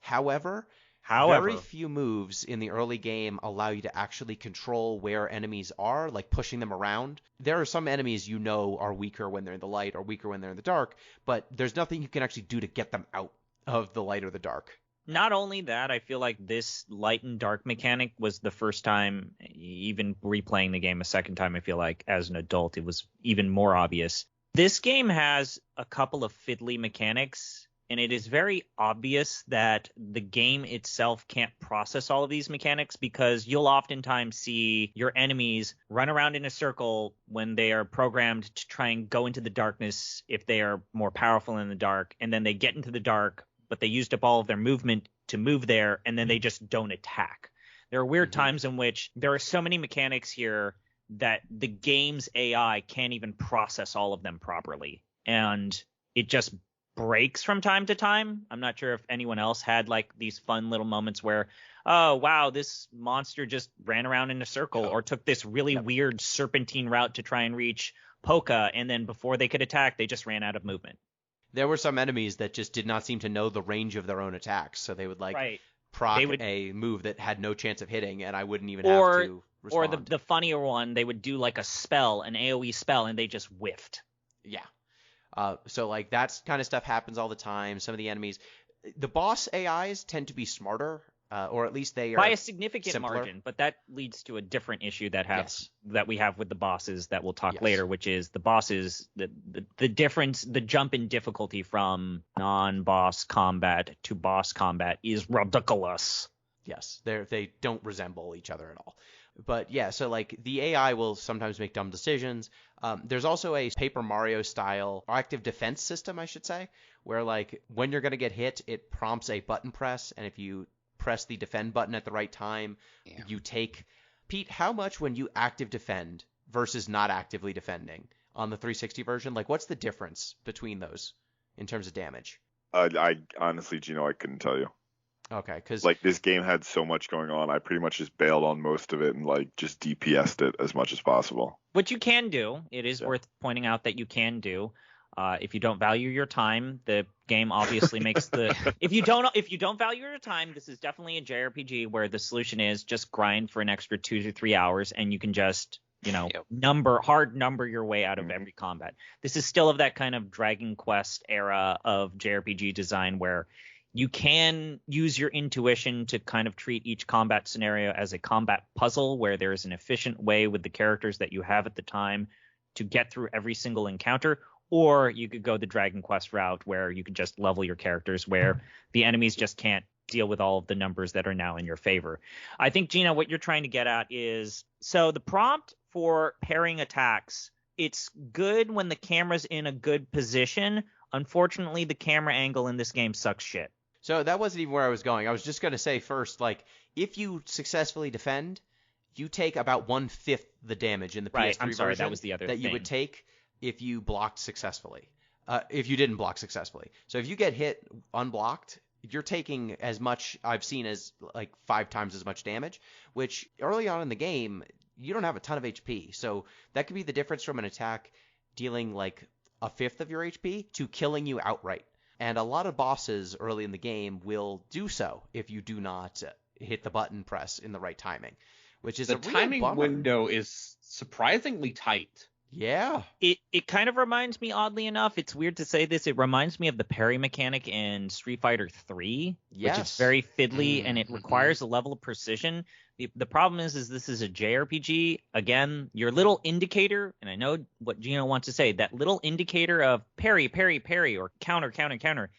However, very few moves in the early game allow you to actually control where enemies are, like pushing them around. There are some enemies you know are weaker when they're in the light or weaker when they're in the dark, but there's nothing you can actually do to get them out of the light or the dark. Not only that, I feel like this light and dark mechanic was the first time, even replaying the game a second time, I feel like as an adult, it was even more obvious. This game has a couple of fiddly mechanics, and it is very obvious that the game itself can't process all of these mechanics, because you'll oftentimes see your enemies run around in a circle when they are programmed to try and go into the darkness if they are more powerful in the dark, and then they get into the dark, but they used up all of their movement to move there, and then they just don't attack. There are weird times in which there are so many mechanics here that the game's AI can't even process all of them properly, and it just breaks from time to time. I'm not sure if anyone else had like these fun little moments where, oh wow, this monster just ran around in a circle or took this really weird serpentine route to try and reach Polka, and then before they could attack, they just ran out of movement. There were some enemies that just did not seem to know the range of their own attacks, so they would proc a move that had no chance of hitting, and I wouldn't even have to respond. Or the funnier one, they would do like a spell, an AoE spell, and they just whiffed. Yeah. So like that kind of stuff happens all the time. Some of the enemies, the boss AIs tend to be smarter, or at least they are by a significant simpler margin. But that leads to a different issue that we have with the bosses that we'll talk later, which is the bosses, the difference, the jump in difficulty from non-boss combat to boss combat is ridiculous. Yes, they don't resemble each other at all. But yeah, so like the AI will sometimes make dumb decisions. There's also a Paper Mario style active defense system, I should say, where like when you're going to get hit, it prompts a button press, and if you press the defend button at the right time, you take. Pete, how much when you active defend versus not actively defending on the 360 version? Like, what's the difference between those in terms of damage? I honestly, Gino, I couldn't tell you. Okay, because like this game had so much going on, I pretty much just bailed on most of it and like just DPS'd it as much as possible. What you can do, it is worth pointing out that you can do. If you don't value your time, the game obviously makes the. If you don't value your time, this is definitely a JRPG where the solution is just grind for an extra 2 to 3 hours, and you can just hard number your way out of every combat. This is still of that kind of Dragon Quest era of JRPG design where you can use your intuition to kind of treat each combat scenario as a combat puzzle where there is an efficient way with the characters that you have at the time to get through every single encounter. Or you could go the Dragon Quest route where you could just level your characters where the enemies just can't deal with all of the numbers that are now in your favor. I think, Gina, what you're trying to get at is, so the prompt for pairing attacks, it's good when the camera's in a good position. Unfortunately, the camera angle in this game sucks shit. So that wasn't even where I was going. I was just going to say first, like, if you successfully defend, you take about 1/5 the damage in the PS3 I'm sorry, version that was the other that thing. You would take if you blocked successfully. If you didn't block successfully. So if you get hit unblocked, you're taking as much, I've seen, as like 5 times as much damage, which early on in the game, you don't have a ton of HP. So that could be the difference from an attack dealing like 1/5 of your HP to killing you outright. And a lot of bosses early in the game will do so if you do not hit the button press in the right timing, which is the a real timing bummer. window is surprisingly tight. Yeah. It kind of reminds me, oddly enough, it's weird to say this, it reminds me of the parry mechanic in Street Fighter 3, which is very fiddly and it requires a level of precision. The problem is this is a JRPG. Again, your little indicator, and I know what Gino wants to say, that little indicator of parry, parry, parry, or counter, counter, counter,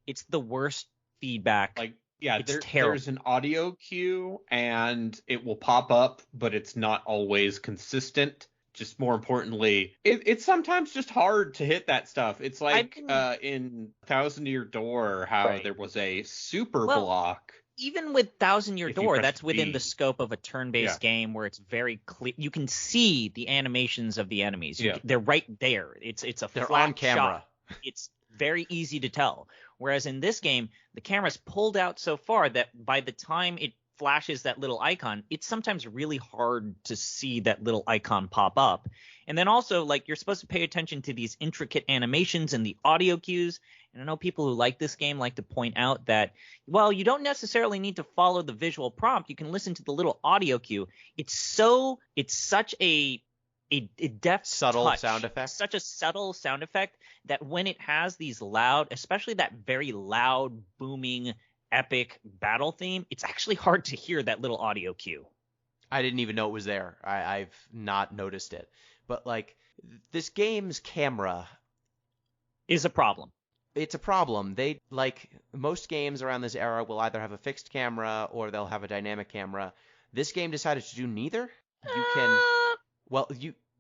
it's the worst feedback. Like, yeah, it's terrible. There's an audio cue and it will pop up, but it's not always consistent. Just more importantly, it's sometimes just hard to hit that stuff. It's like in Thousand Year Door, how there was a super block. even with Thousand Year If you Door, press that's within B. the scope of a turn-based game where it's very clear. You can see the animations of the enemies. They're right there. It's a They're flat on camera. shot. It's very easy to tell. Whereas in this game, the camera's pulled out so far that by the time it flashes that little icon, it's sometimes really hard to see that little icon pop up. And then also, like, you're supposed to pay attention to these intricate animations and the audio cues. And I know people who like this game like to point out that, well, you don't necessarily need to follow the visual prompt. You can listen to the little audio cue. It's such a deft Subtle touch, sound effect. such a subtle sound effect that when it has these loud, especially that very loud, booming, epic battle theme, it's actually hard to hear that little audio cue. I didn't even know it was there. I've not noticed it. But, like, this game's camera Is a problem. It's a problem. They, like most games around this era, will either have a fixed camera or they'll have a dynamic camera. This game decided to do neither. You can, well,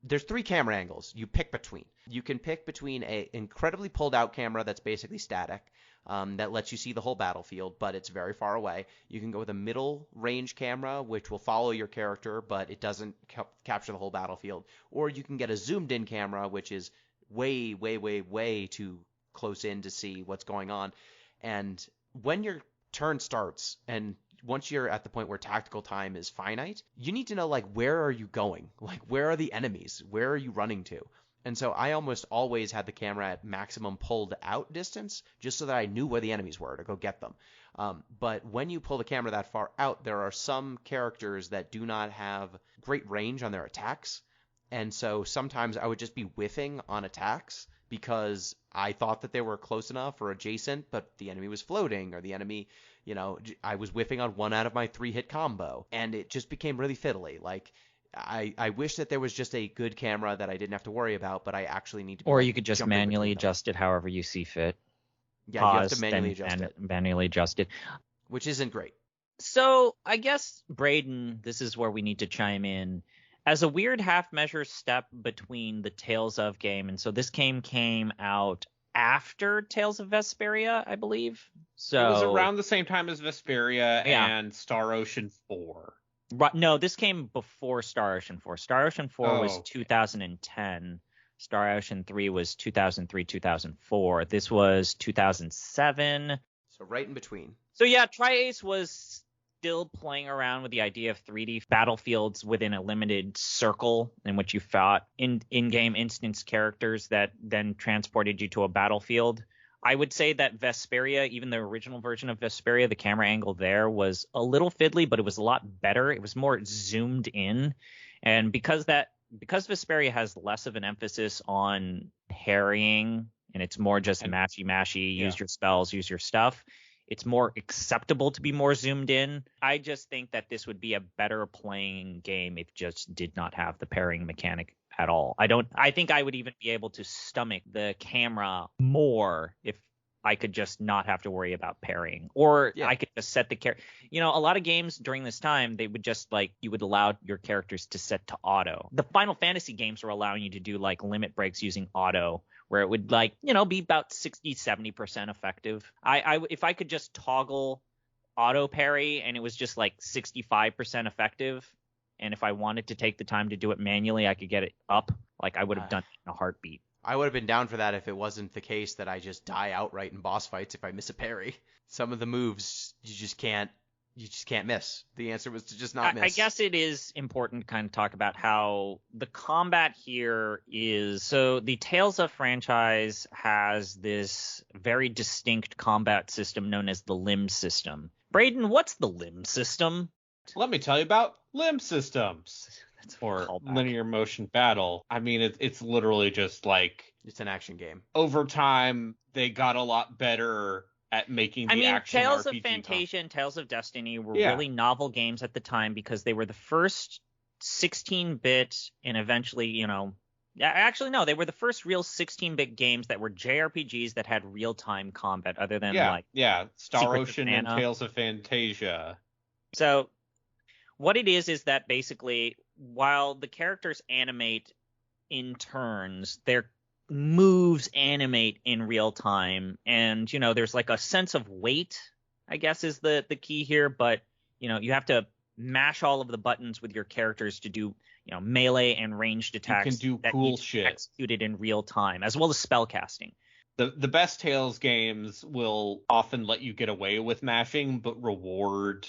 there's 3 camera angles you pick between. You can pick between a incredibly pulled out camera that's basically static, that lets you see the whole battlefield, but it's very far away. You can go with a middle range camera, which will follow your character, but it doesn't capture the whole battlefield. Or you can get a zoomed in camera, which is way, way, way, way too close in to see what's going on. And when your turn starts, and once you're at the point where tactical time is finite, you need to know, like, where are you going? Like, where are the enemies? Where are you running to? And so I almost always had the camera at maximum pulled out distance, just so that I knew where the enemies were to go get them. But when you pull the camera that far out, there are some characters that do not have great range on their attacks. And so sometimes I would just be whiffing on attacks because I thought that they were close enough or adjacent, but the enemy was floating, or the enemy, I was whiffing on 1 out of my 3-hit combo, and it just became really fiddly. Like, I wish that there was just a good camera that I didn't have to worry about, but I actually need to. Or you could just manually adjust it however you see fit. Yeah, you have to manually adjust it. Manually adjust it. Which isn't great. So I guess, Braden, this is where we need to chime in. As a weird half-measure step between the Tales of game, and so this game came out after Tales of Vesperia, I believe. So it was around the same time as Vesperia and Star Ocean 4. Right, no, this came before Star Ocean 4. Star Ocean 4 was 2010. Star Ocean 3 was 2003, 2004. This was 2007. So right in between. So yeah, Tri-Ace was still playing around with the idea of 3D battlefields within a limited circle in which you fought in-game instance characters that then transported you to a battlefield. I would say that Vesperia, even the original version of Vesperia, the camera angle there was a little fiddly, but it was a lot better. It was more zoomed in. And because Vesperia has less of an emphasis on parrying, and it's more just mashy, use your spells, use your stuff, it's more acceptable to be more zoomed in. I just think that this would be a better playing game if it just did not have the parrying mechanic at all. I think I would even be able to stomach the camera more if I could just not have to worry about parrying, or I could just set the character. A lot of games during this time, they would just you would allow your characters to set to auto. The Final Fantasy games were allowing you to do limit breaks using auto, where it would be about 60-70% effective. If I could just toggle auto parry and it was just 65% effective, and if I wanted to take the time to do it manually, I could get it up. I would have done it in a heartbeat. I would have been down for that if it wasn't the case that I just die outright in boss fights if I miss a parry. Some of the moves you just can't miss. The answer was to just not miss. I guess it is important to kind of talk about how the combat here is. So the Tales of franchise has this very distinct combat system known as the limb system. Braden, what's the limb system? Let me tell you about limb systems. Or linear motion battle. I mean, it's literally just it's an action game. Over time, they got a lot better at making the action Tales RPG of Fantasia and Tales of Destiny were really novel games at the time because they were the first 16-bit and eventually, actually, no, they were the first real 16-bit games that were JRPGs that had real-time combat other than Star Ocean and Tales of Fantasia. So what it is that basically while the characters animate in turns, their moves animate in real time. And, there's a sense of weight I guess, is the key here. But, you have to mash all of the buttons with your characters to do, melee and ranged attacks. You can do that cool need to be shit. executed in real time, as well as spell casting. The best Tales games will often let you get away with mashing, but reward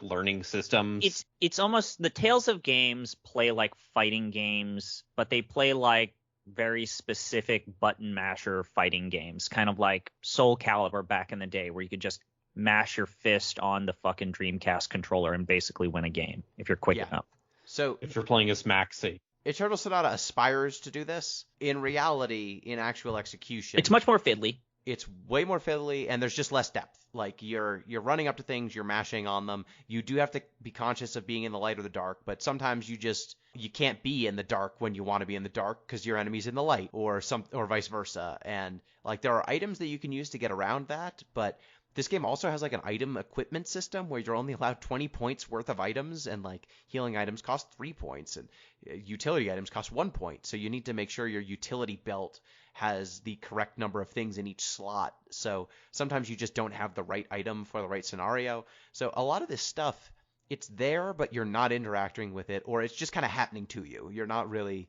learning systems. It's almost the Tales of games play like fighting games, but they play like very specific button masher fighting games, kind of like Soul Calibur back in the day, where you could just mash your fist on the fucking Dreamcast controller and basically win a game if you're quick enough. So if you're playing as Maxi. Eternal Sonata aspires to do this. In reality, in actual execution, it's much more fiddly. It's way more fiddly, and there's just less depth. Like, you're running up to things, you're mashing on them. You do have to be conscious of being in the light or the dark, but sometimes you can't be in the dark when you want to be in the dark because your enemy's in the light, or vice versa. And like, there are items that you can use to get around that, but this game also has like an item equipment system where you're only allowed 20 points worth of items, and like healing items cost 3 points, and utility items cost 1 point. So you need to make sure your utility belt has the correct number of things in each slot. So sometimes you just don't have the right item for the right scenario. So a lot of this stuff, it's there, but you're not interacting with it, or it's just kind of happening to you. You're not really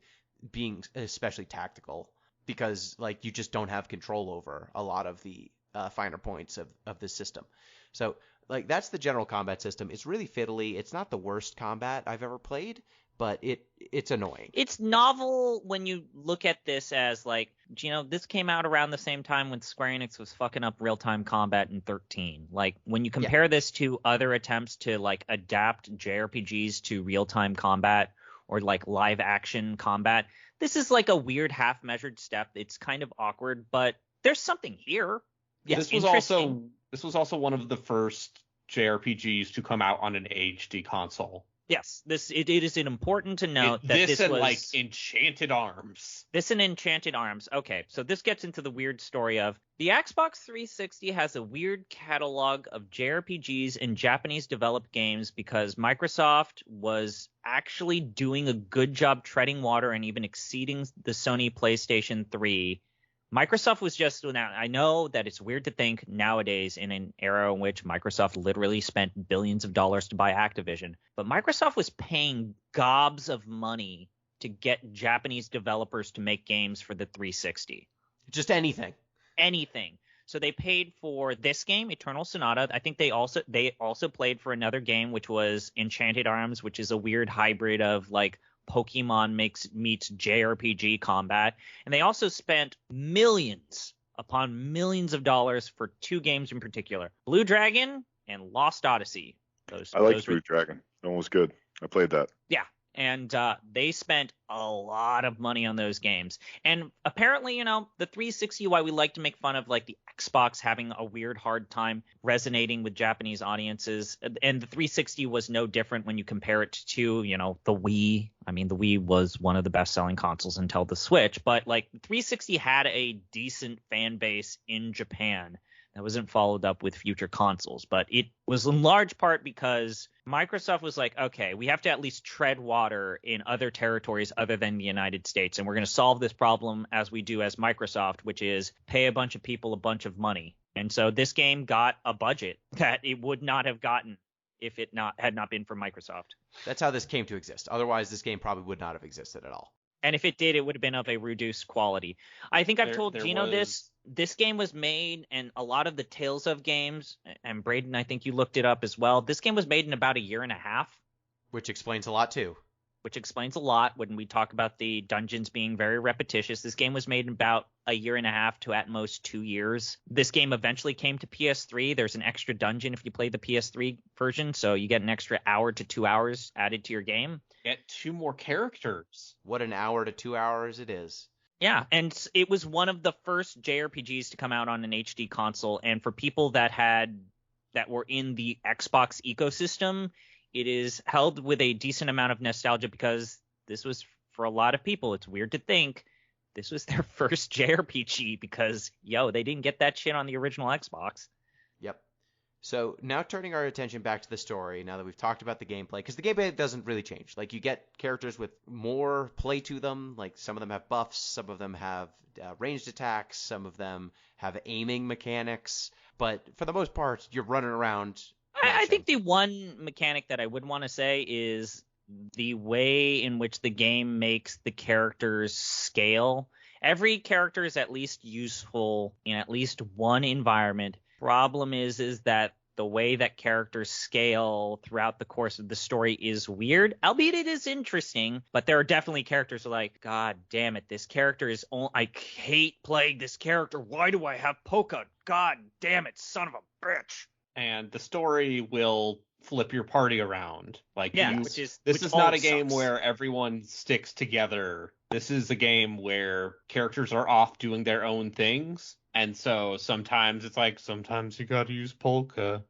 being especially tactical because like you just don't have control over a lot of the finer points of this system. So like that's the general combat system. It's really fiddly. It's not the worst combat I've ever played, but it's annoying. It's novel when you look at this as like, this came out around the same time when Square Enix was fucking up real-time combat in 13. Like, when you compare this to other attempts to like adapt JRPGs to real-time combat or like live-action combat, this is like a weird half-measured step. It's kind of awkward, but there's something here. This was also one of the first JRPGs to come out on an HD console. Yes, it is important to note that this and was like Enchanted Arms. This and Enchanted Arms. Okay, so this gets into the weird story of the Xbox 360 has a weird catalog of JRPGs and Japanese developed games because Microsoft was actually doing a good job treading water and even exceeding the Sony PlayStation 3. Microsoft was just, now I know that it's weird to think nowadays in an era in which Microsoft literally spent billions of dollars to buy Activision, but Microsoft was paying gobs of money to get Japanese developers to make games for the 360. Just anything. So they paid for this game, Eternal Sonata. I think they also played for another game, which was Enchanted Arms, which is a weird hybrid of like Pokemon meets JRPG combat. And they also spent millions upon millions of dollars for two games in particular, Blue Dragon and Lost Odyssey. I like Blue Dragon. That one was good. I played that. Yeah. And they spent a lot of money on those games. And apparently, the 360, why we like to make fun of like the Xbox having a weird hard time resonating with Japanese audiences. And the 360 was no different when you compare it to, the Wii. I mean, the Wii was one of the best selling consoles until the Switch. But like 360 had a decent fan base in Japan that wasn't followed up with future consoles. But it was in large part because Microsoft was like, okay, we have to at least tread water in other territories other than the United States. And we're going to solve this problem as we do as Microsoft, which is pay a bunch of people a bunch of money. And so this game got a budget that it would not have gotten if it had not been for Microsoft. That's how this came to exist. Otherwise, this game probably would not have existed at all. And if it did, it would have been of a reduced quality. I think I've told Gino this game was made, and a lot of the Tales of games, and Braden, I think you looked it up as well. This game was made in about a year and a half. Which explains a lot, too. Which explains a lot when we talk about the dungeons being very repetitious. This game was made in about a year and a half to at most 2 years. This game eventually came to PS3. There's an extra dungeon if you play the PS3 version, so you get an extra hour to 2 hours added to your game. Get 2 more characters. What an hour to 2 hours it is. Yeah, and it was one of the first JRPGs to come out on an HD console, and for people that were in the Xbox ecosystem, it is held with a decent amount of nostalgia because this was, for a lot of people, it's weird to think, this was their first JRPG because, they didn't get that shit on the original Xbox. Yep. So now turning our attention back to the story, now that we've talked about the gameplay, because the gameplay doesn't really change. Like, you get characters with more play to them. Like, some of them have buffs, some of them have ranged attacks, some of them have aiming mechanics. But for the most part, you're running around. I think the one mechanic that I would want to say is the way in which the game makes the characters scale. Every character is at least useful in at least one environment. Problem is that the way that characters scale throughout the course of the story is weird, albeit it is interesting. But there are definitely characters who are like, God damn it, this character is I hate playing this character. Why do I have Polka? God damn it, son of a bitch. And the story will flip your party around. Like, which is not a always game sucks. where everyone sticks together. This is a game where characters are off doing their own things. And so sometimes it's like, sometimes you gotta use Polka.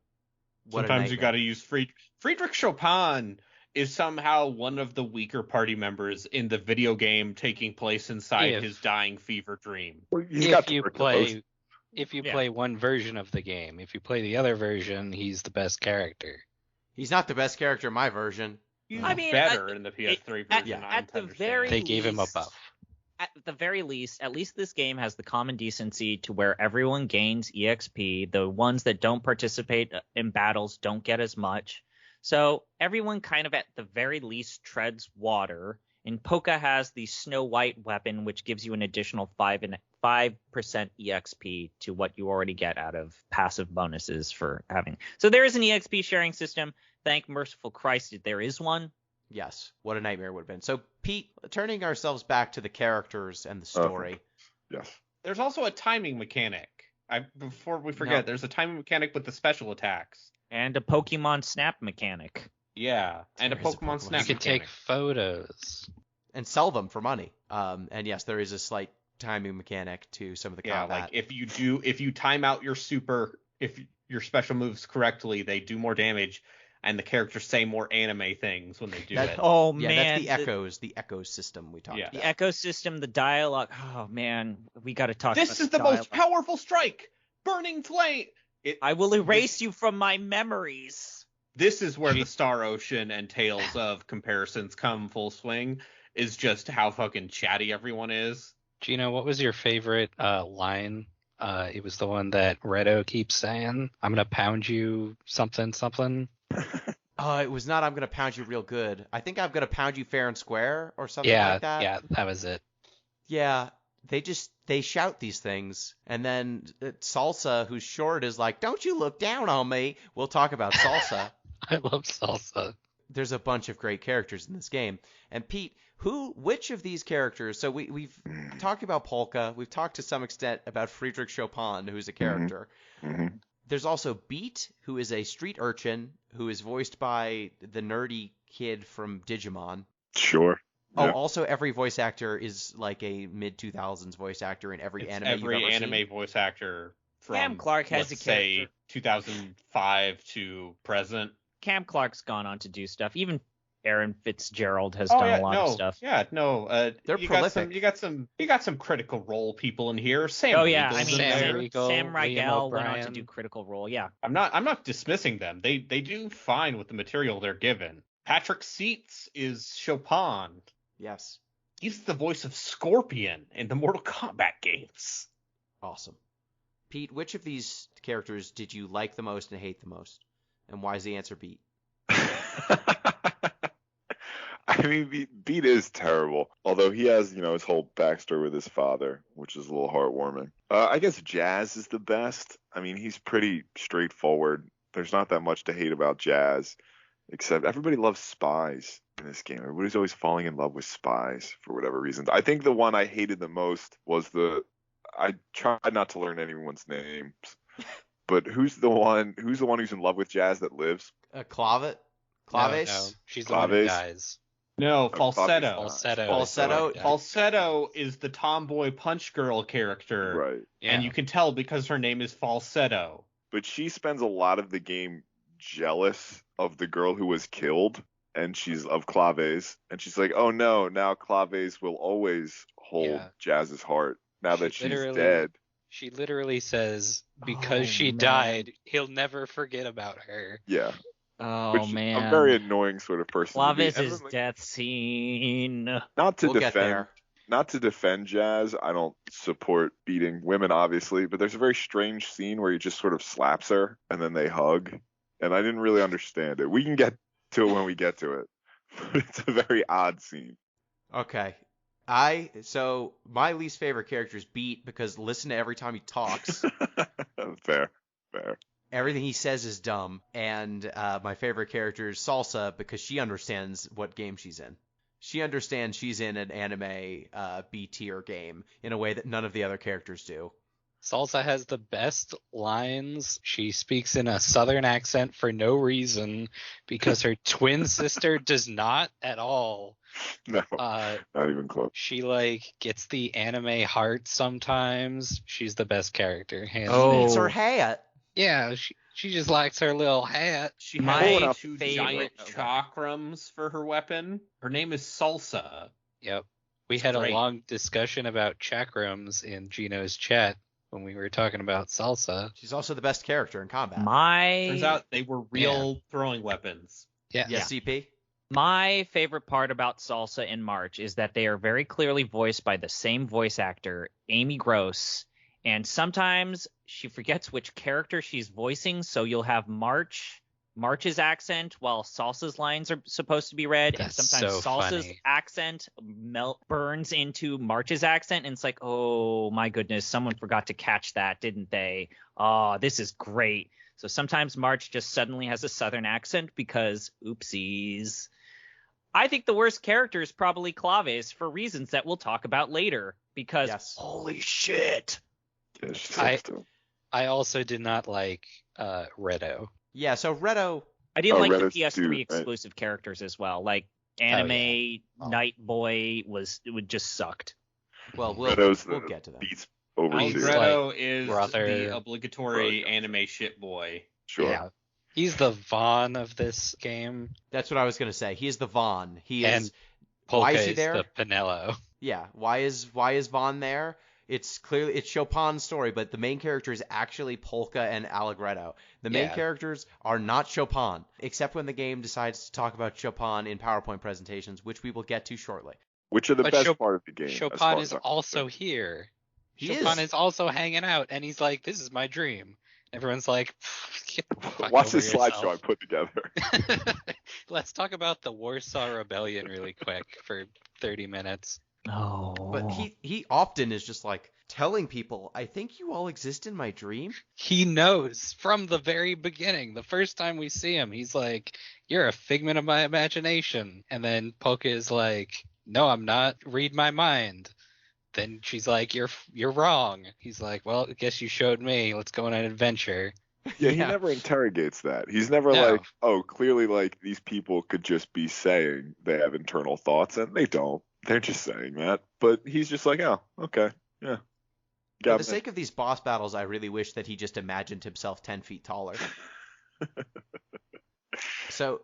Sometimes you gotta use Friedrich Chopin is somehow one of the weaker party members in the video game taking place inside his dying fever dream. If you play one version of the game, if you play the other version, he's the best character. He's not the best character in my version. He's better in the PS3 version. They gave him a buff. At the very least, at least this game has the common decency to where everyone gains EXP. The ones that don't participate in battles don't get as much. So everyone kind of at the very least treads water. And Polka has the Snow White weapon, which gives you an additional 5% EXP to what you already get out of passive bonuses for having. So there is an EXP sharing system. Thank merciful Christ there is one. Yes, what a nightmare it would have been. So, Pete, turning ourselves back to the characters and the story. Yes. There's also a timing mechanic. Before we forget, there's a timing mechanic with the special attacks. And a Pokemon Snap mechanic. Yeah, and a Pokemon Snap You can take photos. And sell them for money. And yes, there is a slight timing mechanic to some of the combat. Yeah, like if you time out your if your special moves correctly, they do more damage. And the characters say more anime things when they do it. Oh, yeah, man. that's the echo system we talked about. The echo system, the dialogue. Oh, man. We got to talk about this is the most powerful strike! Burning flame! I will erase you from my memories. This is where the Star Ocean and Tales of comparisons come full swing, is just how fucking chatty everyone is. Gino, what was your favorite line? It was the one that Redo keeps saying. I'm going to pound you something. It was not I'm going to pound you real good. I think I'm going to pound you fair and square or something like that. Yeah, that was it. Yeah, they shout these things. And then Salsa, who's short, is like, don't you look down on me. We'll talk about Salsa. I love Salsa. There's a bunch of great characters in this game. And Pete, which of these characters, so we've talked about Polka, we've talked to some extent about Friedrich Chopin, who's a character. Mm-hmm. There's also Beat, who is a street urchin, who is voiced by the nerdy kid from Digimon. Sure. Oh, yeah. Also every voice actor is like a mid-2000s voice actor in every anime you've ever seen. Voice actor from, Cam Clark has let's a character. say, 2005 to present. Cam Clark's gone on to do stuff. Even Aaron Fitzgerald has done a lot of stuff. Yeah, no. They're prolific. You got some Critical Role people in here. Sam Riegel went on to do Critical Role. Yeah. I'm not dismissing them. They do fine with the material they're given. Patrick Seitz is Chopin. Yes. He's the voice of Scorpion in the Mortal Kombat games. Awesome. Pete, which of these characters did you like the most and hate the most? And why is the answer Beat? I mean, Beat is terrible. Although he has, his whole backstory with his father, which is a little heartwarming. I guess Jazz is the best. I mean, he's pretty straightforward. There's not that much to hate about Jazz, except everybody loves spies in this game. Everybody's always falling in love with spies for whatever reasons. I think the one I hated the most was I tried not to learn anyone's names, but who's the one who's in love with Jazz that lives? Clave? Claves? No, she's the one who dies. No, Falsetto. Falsetto is the tomboy punch girl character. Right. Yeah. And you can tell because her name is Falsetto. But she spends a lot of the game jealous of the girl who was killed, and she's of Clave's, and she's like, oh no, now Clave's will always hold Jazz's heart now that she's dead. She literally says, because Oh, she man. died, he'll never forget about her. Yeah. Oh, Which man. a very annoying sort of person to be. Clave's And then, like, death scene. not to We'll get defend there. not to defend Jazz. I don't support beating women, obviously, but there's a very strange scene where he just sort of slaps her and then they hug, and I didn't really understand it. We can get to it when we get to it. But it's a very odd scene. Okay. So my least favorite character is Beat because listen to every time he talks. Fair. Everything he says is dumb. And my favorite character is Salsa because she understands what game she's in. She understands she's in an anime B tier game in a way that none of the other characters do. Salsa has the best lines. She speaks in a southern accent for no reason because her twin sister does not at all. No, not even close. She gets the anime heart sometimes. She's the best character. Hands Oh. down. It's her hat. Yeah, she just likes her little hat. She My has two favorite- giant chakrams for her weapon. Her name is Salsa. Yep. We It's had great. a long discussion about chakrams in Gino's chat when we were talking about Salsa. She's also the best character in combat. Turns out they were real throwing weapons. Yeah. Yes, CP? My favorite part about Salsa in March is that they are very clearly voiced by the same voice actor, Amy Gross, and sometimes she forgets which character she's voicing, so you'll have March's accent while Salsa's lines are supposed to be read, That's and sometimes so Salsa's funny. accent burns into March's accent, and it's like, oh my goodness, someone forgot to catch that, didn't they? Oh, this is great. So sometimes March just suddenly has a southern accent because oopsies. I think the worst character is probably Claves for reasons that we'll talk about later. Because Yes. holy shit. Yeah, she sucks too. I also did not like Redo. Yeah, so Redo, I didn't like the Redo's PS3 too, right? exclusive characters as well. Like Anime Night Boy it just sucked. well, Redo's we'll get to that. Beats He's overseas. Alfredo is brother- the obligatory brother. anime shit boy. Sure. Yeah. He's the Vaughn of this game. That's what I was going to say. He is the Vaughn. He is. And Polka Why is he there? the Pinello. Yeah. Why is Vaughn there? It's Chopin's story, but the main character is actually Polka and Allegretto. The main Yeah. characters are not Chopin, except when the game decides to talk about Chopin in PowerPoint presentations, which we will get to shortly. Which are the But best part of the game. as far Chopin as is I'm also concerned. here. He Chopin is. is also hanging out, and he's like, "This is my dream." Everyone's like, "Get the fuck Watch over this slideshow I yourself." put together. Let's talk about the Warsaw Rebellion really quick for 30 minutes. Oh. But he often is just like telling people, I think you all exist in my dream. He knows from the very beginning. The first time we see him, he's like, "You're a figment of my imagination." And then Polka is like, "No, I'm not. Read my mind." Then she's like, "You're wrong." He's like, "Well, I guess you showed me. Let's go on an adventure." Yeah, he Yeah. never interrogates that. He's never No. like, oh, clearly, like, these people could just be saying they have internal thoughts, and they don't. They're just saying that. But he's just like, oh, okay, yeah. For Got the it. sake of these boss battles, I really wish that he just imagined himself 10 feet taller. So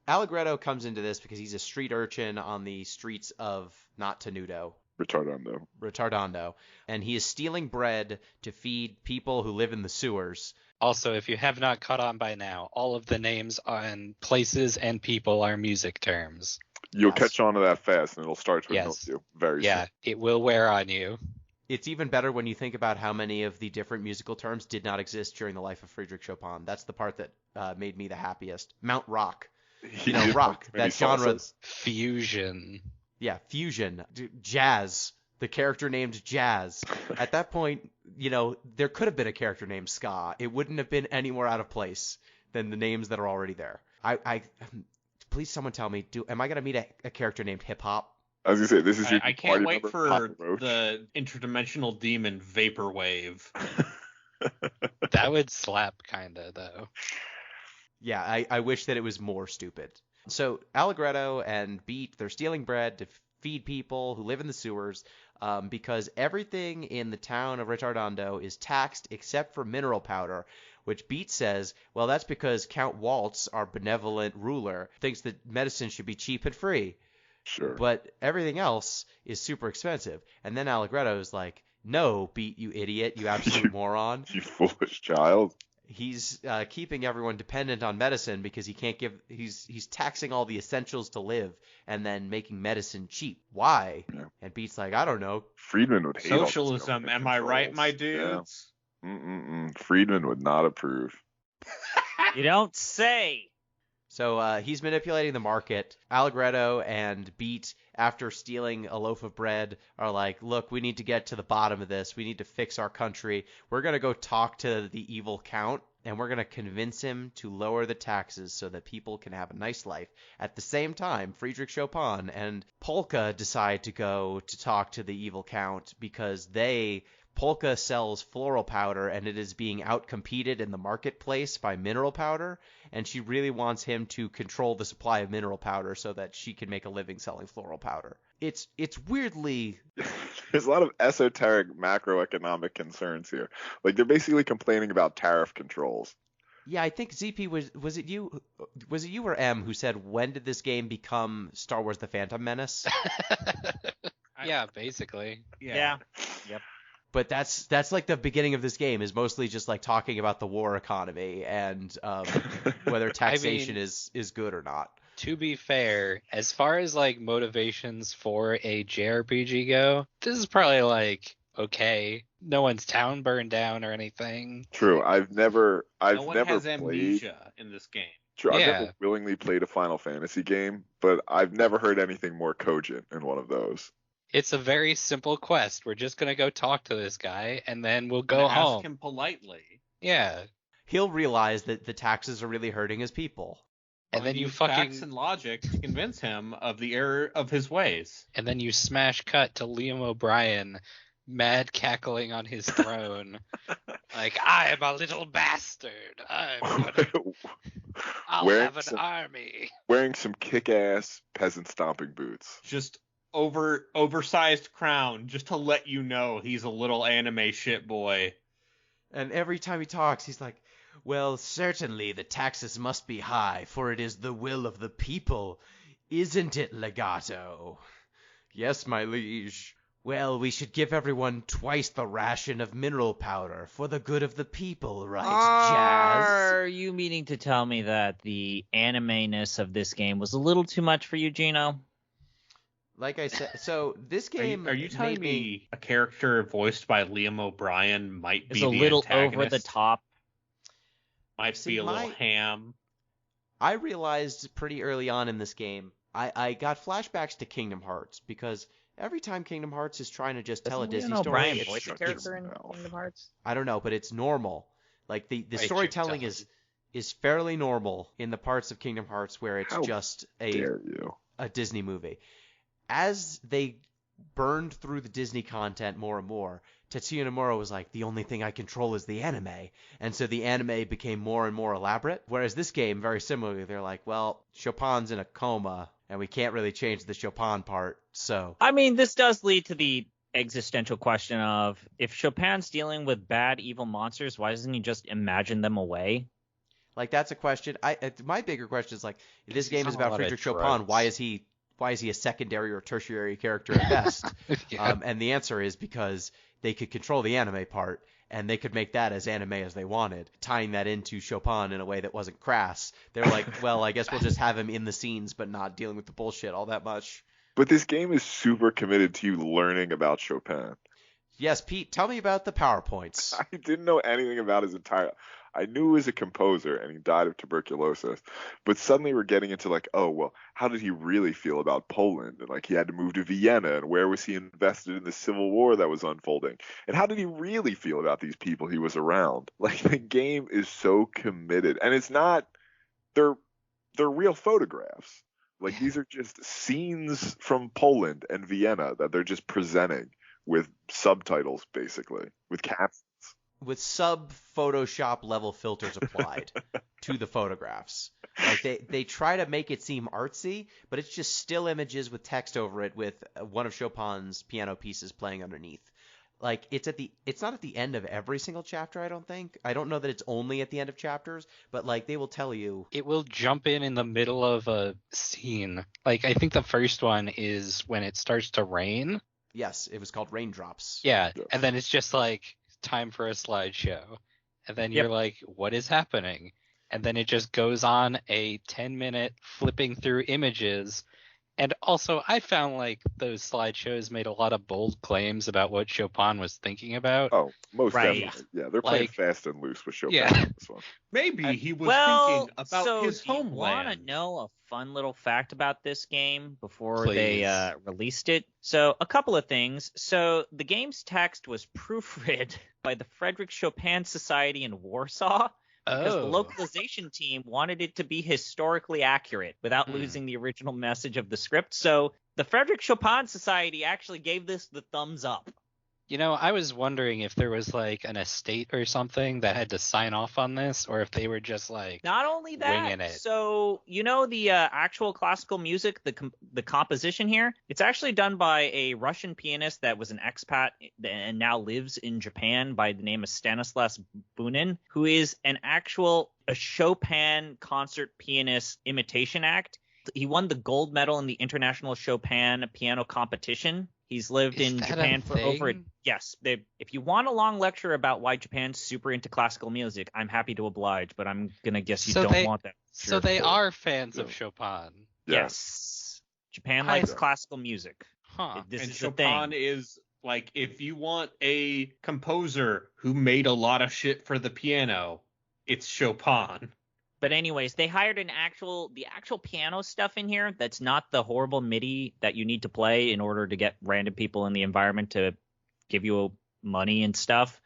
Allegretto comes into this because he's a street urchin on the streets of not Tenuto, Retardando, and he is stealing bread to feed people who live in the sewers. Also, if you have not caught on by now, all of the names on places and people are music terms. You'll Yes. catch on to that fast, and it'll start to annoy Yes. you very Yeah, soon. it will wear on you. It's even better when you think about how many of the different musical terms did not exist during the life of Friedrich Chopin. That's the part that made me the happiest. Mount Rock. He You know, did rock, like many that genre. salsas. Fusion. Yeah, fusion. Jazz. The character named Jazz. At that point, there could have been a character named Ska. It wouldn't have been any more out of place than the names that are already there. Please someone tell me, am I going to meet a character named Hip Hop? I was gonna say, this is your I can't party wait member, for Papa Roach. the interdimensional demon Vaporwave. That would slap, kinda, though. Yeah, I wish that it was more stupid. So Allegretto and Beat, they're stealing bread to feed people who live in the sewers because everything in the town of Retardando is taxed except for mineral powder, which Beat says, well, that's because Count Waltz, our benevolent ruler, thinks that medicine should be cheap and free. Sure. But everything else is super expensive. And then Allegretto is like, No, Beat, you idiot, you absolute moron. You foolish child. He's keeping everyone dependent on medicine because he can't give. He's taxing all the essentials to live and then making medicine cheap. Why? Yeah. And Beat's like, I don't know. Friedman would hate all this Socialism, government am I right, my controls. dudes? Yeah. Friedman would not approve. You don't say. So he's manipulating the market. Allegretto and Beat, after stealing a loaf of bread, are like, look, we need to get to the bottom of this. We need to fix our country. We're going to go talk to the evil count, and we're going to convince him to lower the taxes so that people can have a nice life. At the same time, Friedrich Chopin and Polka decide to go to talk to the evil count because Polka sells floral powder, and it is being outcompeted in the marketplace by mineral powder, and she really wants him to control the supply of mineral powder so that she can make a living selling floral powder. It's weirdly... There's a lot of esoteric macroeconomic concerns here. Like, they're basically complaining about tariff controls. Yeah, I think ZP was it you or M who said, when did this game become Star Wars The Phantom Menace? Yeah, basically. Yeah. Yep. But that's like the beginning of this game is mostly just like talking about the war economy and whether taxation is good or not. To be fair, as far as like motivations for a JRPG go, this is probably like okay. No one's town burned down or anything. True. I've never No one has played. amnesia in this game. True. I've Yeah. never willingly played a Final Fantasy game, but I've never heard anything more cogent in one of those. It's a very simple quest. We're just gonna go talk to this guy, and then we'll go And home. Ask him politely. Yeah, He'll realize that the taxes are really hurting his people. and then you use fucking facts and logic to convince him of the error of his ways. and then you smash cut to Liam O'Brien, mad cackling on his throne, like I am a little bastard. I'll Wearing have an some- army. Wearing some kick-ass peasant stomping boots. Just oversized crown, just to let you know he's a little anime shit boy. And every time he talks, he's like, well, certainly the taxes must be high, for it is the will of the people. Isn't it, Legato? Yes, my liege. Well, we should give everyone twice the ration of mineral powder for the good of the people, right, Jazz? Are you meaning to tell me that the anime-ness of this game was a little too much for you, Gino? Like I said, so this game Are you telling made me a character voiced by Liam O'Brien might be It's a the little antagonist? over the top. Might See, be a little my- ham. I realized pretty early on in this game, I got flashbacks to Kingdom Hearts because every time Kingdom Hearts is trying to just tell a Doesn't Disney Leon story, O'Brien it's, voice a shut character your in mouth. Kingdom Hearts? I don't know, but it's normal. Like the Bite your storytelling tongue. is fairly normal in the parts of Kingdom Hearts where it's How just Dare you? a Disney movie. As they burned through the Disney content more and more, Tetsuya Nomura was like, the only thing I control is the anime. And so the anime became more and more elaborate. Whereas this game, very similarly, they're like, well, Chopin's in a coma, and we can't really change the Chopin part, so... I mean, this does lead to the existential question of, if Chopin's dealing with bad, evil monsters, why doesn't he just imagine them away? Like, that's a question. My bigger question is, like, if this He's game on is a about lot of Friedrich Chopin, drugs. why is he a secondary or tertiary character at best? Yeah. And the answer is because they could control the anime part, and they could make that as anime as they wanted, tying that into Chopin in a way that wasn't crass. They're like, well, I guess we'll just have him in the scenes, but not dealing with the bullshit all that much. But this game is super committed to you learning about Chopin. Yes, Pete, tell me about the PowerPoints. I didn't know anything about his entire. I knew he was a composer and he died of tuberculosis, but suddenly we're getting into like, oh well, how did he really feel about Poland? And like he had to move to Vienna, and where was he invested in the civil war that was unfolding? And how did he really feel about these people he was around? Like the game is so committed, and it's not. They're real photographs. Like these are just scenes from Poland and Vienna that they're just presenting with subtitles, basically, with captions. With sub-Photoshop level filters applied to the photographs. Like they try to make it seem artsy, but it's just still images with text over it with one of Chopin's piano pieces playing underneath. Like it's not at the end of every single chapter, I don't think. I don't know that it's only at the end of chapters, but like they will tell you. It will jump in the middle of a scene. Like I think the first one is when it starts to rain. Yes, it was called Raindrops. Yeah, Yeah. and then it's just like time for a slideshow. And then you're like, what is happening? And then it just goes on a 10-minute flipping through images. And also, I found like those slideshows made a lot of bold claims about what Chopin was thinking about. Oh, most Right. definitely. Yeah, they're playing Like- fast and loose with Chopin Yeah. in this one. Maybe he was well, thinking about so his do you want to homeland. know a fun little fact about this game before they Please. released it? So a couple of things. So the game's text was proofread by the Frederick Chopin Society in Warsaw because the Oh. localization team wanted it to be historically accurate without Hmm. losing the original message of the script. So the Frederick Chopin Society actually gave this the thumbs up. You know, I was wondering if there was like an estate or something that had to sign off on this, or if they were just like, Not only that, Winging it. so you know the actual classical music, the composition here, it's actually done by a Russian pianist that was an expat and now lives in Japan by the name of Stanislas Bunin, who is a Chopin concert pianist imitation act. He won the gold medal in the International Chopin Piano Competition. He's lived Is in that a Japan for over thing? yes. If you want a long lecture about why Japan's super into classical music, I'm happy to oblige, but I'm gonna guess you So don't they- want that. so they are fans of Yeah. Chopin. Yeah. Yes, Japan I- likes classical music. Huh. This And is the Chopin thing. is like, if you want a composer who made a lot of shit for the piano, it's Chopin. But anyways, they hired the actual piano stuff in here. That's not the horrible MIDI that you need to play in order to get random people in the environment to give you money and stuff.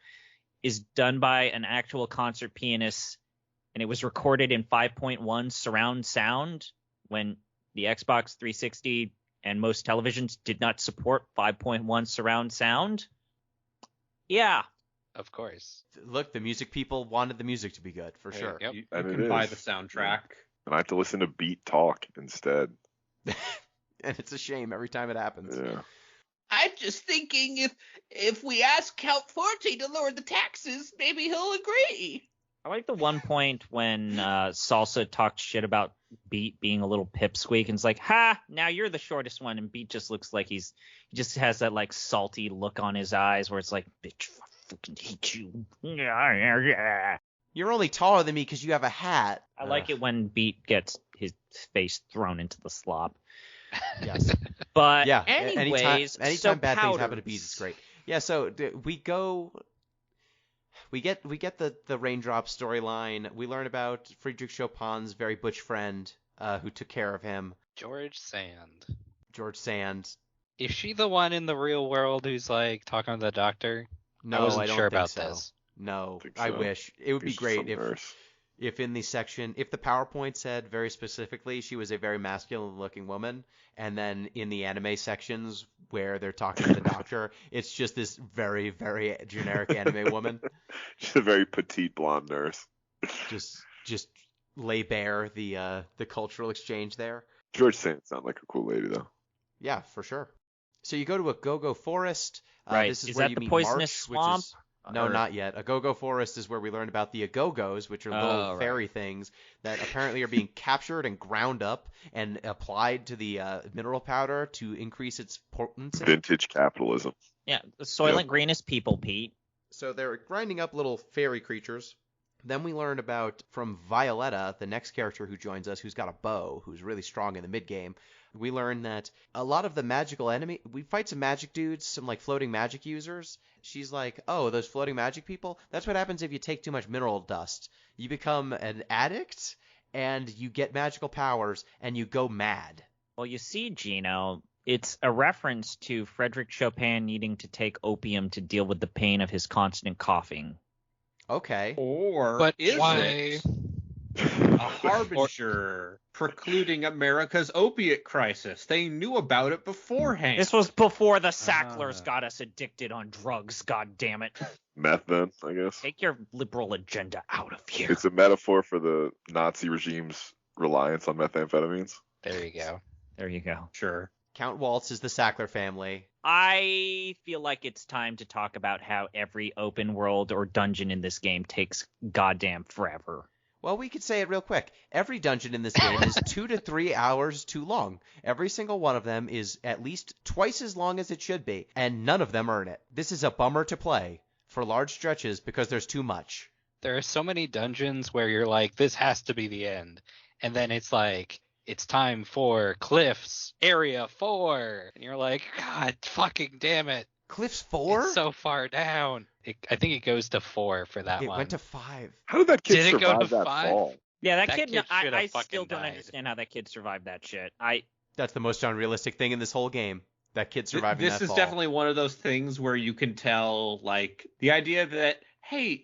Is done by an actual concert pianist, and it was recorded in 5.1 surround sound when the Xbox 360 and most televisions did not support 5.1 surround sound. Yeah. Of course. Look, the music people wanted the music to be good, for There sure. you go. You And it can buy is. the soundtrack. And I have to listen to Beat talk instead. And it's a shame every time it happens. Yeah. I'm just thinking if we ask Count Forte to lower the taxes, maybe he'll agree. I like the one point when Salsa talked shit about Beat being a little pipsqueak and it's like, ha, now you're the shortest one. And Beat just looks like he just has that like salty look on his eyes where it's like, bitch, I fucking hate you. You're only taller than me because you have a hat. I like it when Beat gets his face thrown into the slop. Yes. But Yeah. anyways, anytime so bad things happen to powders. Beat, it's great. Yeah. So we get the raindrop storyline. We learn about Friedrich Chopin's very butch friend who took care of him, George Sand. George Sand. Is she the one in the real world who's like talking to the doctor? No, I wasn't don't sure think about so. this. No, Think I so. wish. It would be She's great some nurse. if in the section, if the PowerPoint said very specifically she was a very masculine looking woman, and then in the anime sections where they're talking to the doctor, it's just this very, very generic anime woman. She's a very petite blonde nurse. Just lay bare the cultural exchange there. George Sand sounds like a cool lady though. Yeah, for sure. So you go to a go-go forest. Right. This is Is where that you the meet poisonous March, swamp? which is no, Or- not yet. A go-go forest is where we learn about the agogos, which are little Oh, right. fairy things that apparently are being captured and ground up and applied to the mineral powder to increase its potency. Vintage capitalism. Yeah, the Soylent Green is people, Pete. So they're grinding up little fairy creatures. Then we learn about from Violetta, the next character who joins us, who's got a bow, who's really strong in the mid-game. We learn that a lot of the magical we fight some magic dudes, some like floating magic users. She's like, oh, those floating magic people? That's what happens if you take too much mineral dust. You become an addict, and you get magical powers, and you go mad. Well, you see, Gino, it's a reference to Frederick Chopin needing to take opium to deal with the pain of his constant coughing. Okay. Or But is why? it a harbinger precluding America's opiate crisis? They knew about it beforehand. This was before the Sacklers Ah. got us addicted on drugs, god damn it. Meth then, I guess. Take your liberal agenda out of here. It's a metaphor for the Nazi regime's reliance on methamphetamines. There you go. There you go. Sure. Count Waltz is the Sackler family. I feel like it's time to talk about how every open world or dungeon in this game takes goddamn forever. Well, we could say it real quick. Every dungeon in this game is 2 to 3 hours too long. Every single one of them is at least twice as long as it should be, and none of them earn it. This is a bummer to play for large stretches because there's too much. There are so many dungeons where you're like, this has to be the end. And then it's like, it's time for Cliffs, Area 4. And you're like, God fucking damn it. Cliffs 4? It's so far down. I think it goes to 4 for that It one. went to 5. How did that kid Did it go survive to that 5? fall? Yeah, that That kid, kid should've I fucking still don't died. understand how that kid survived that shit. That's the most unrealistic thing in this whole game. That kid surviving This that is fall. definitely one of those things where you can tell, like, the idea that, hey,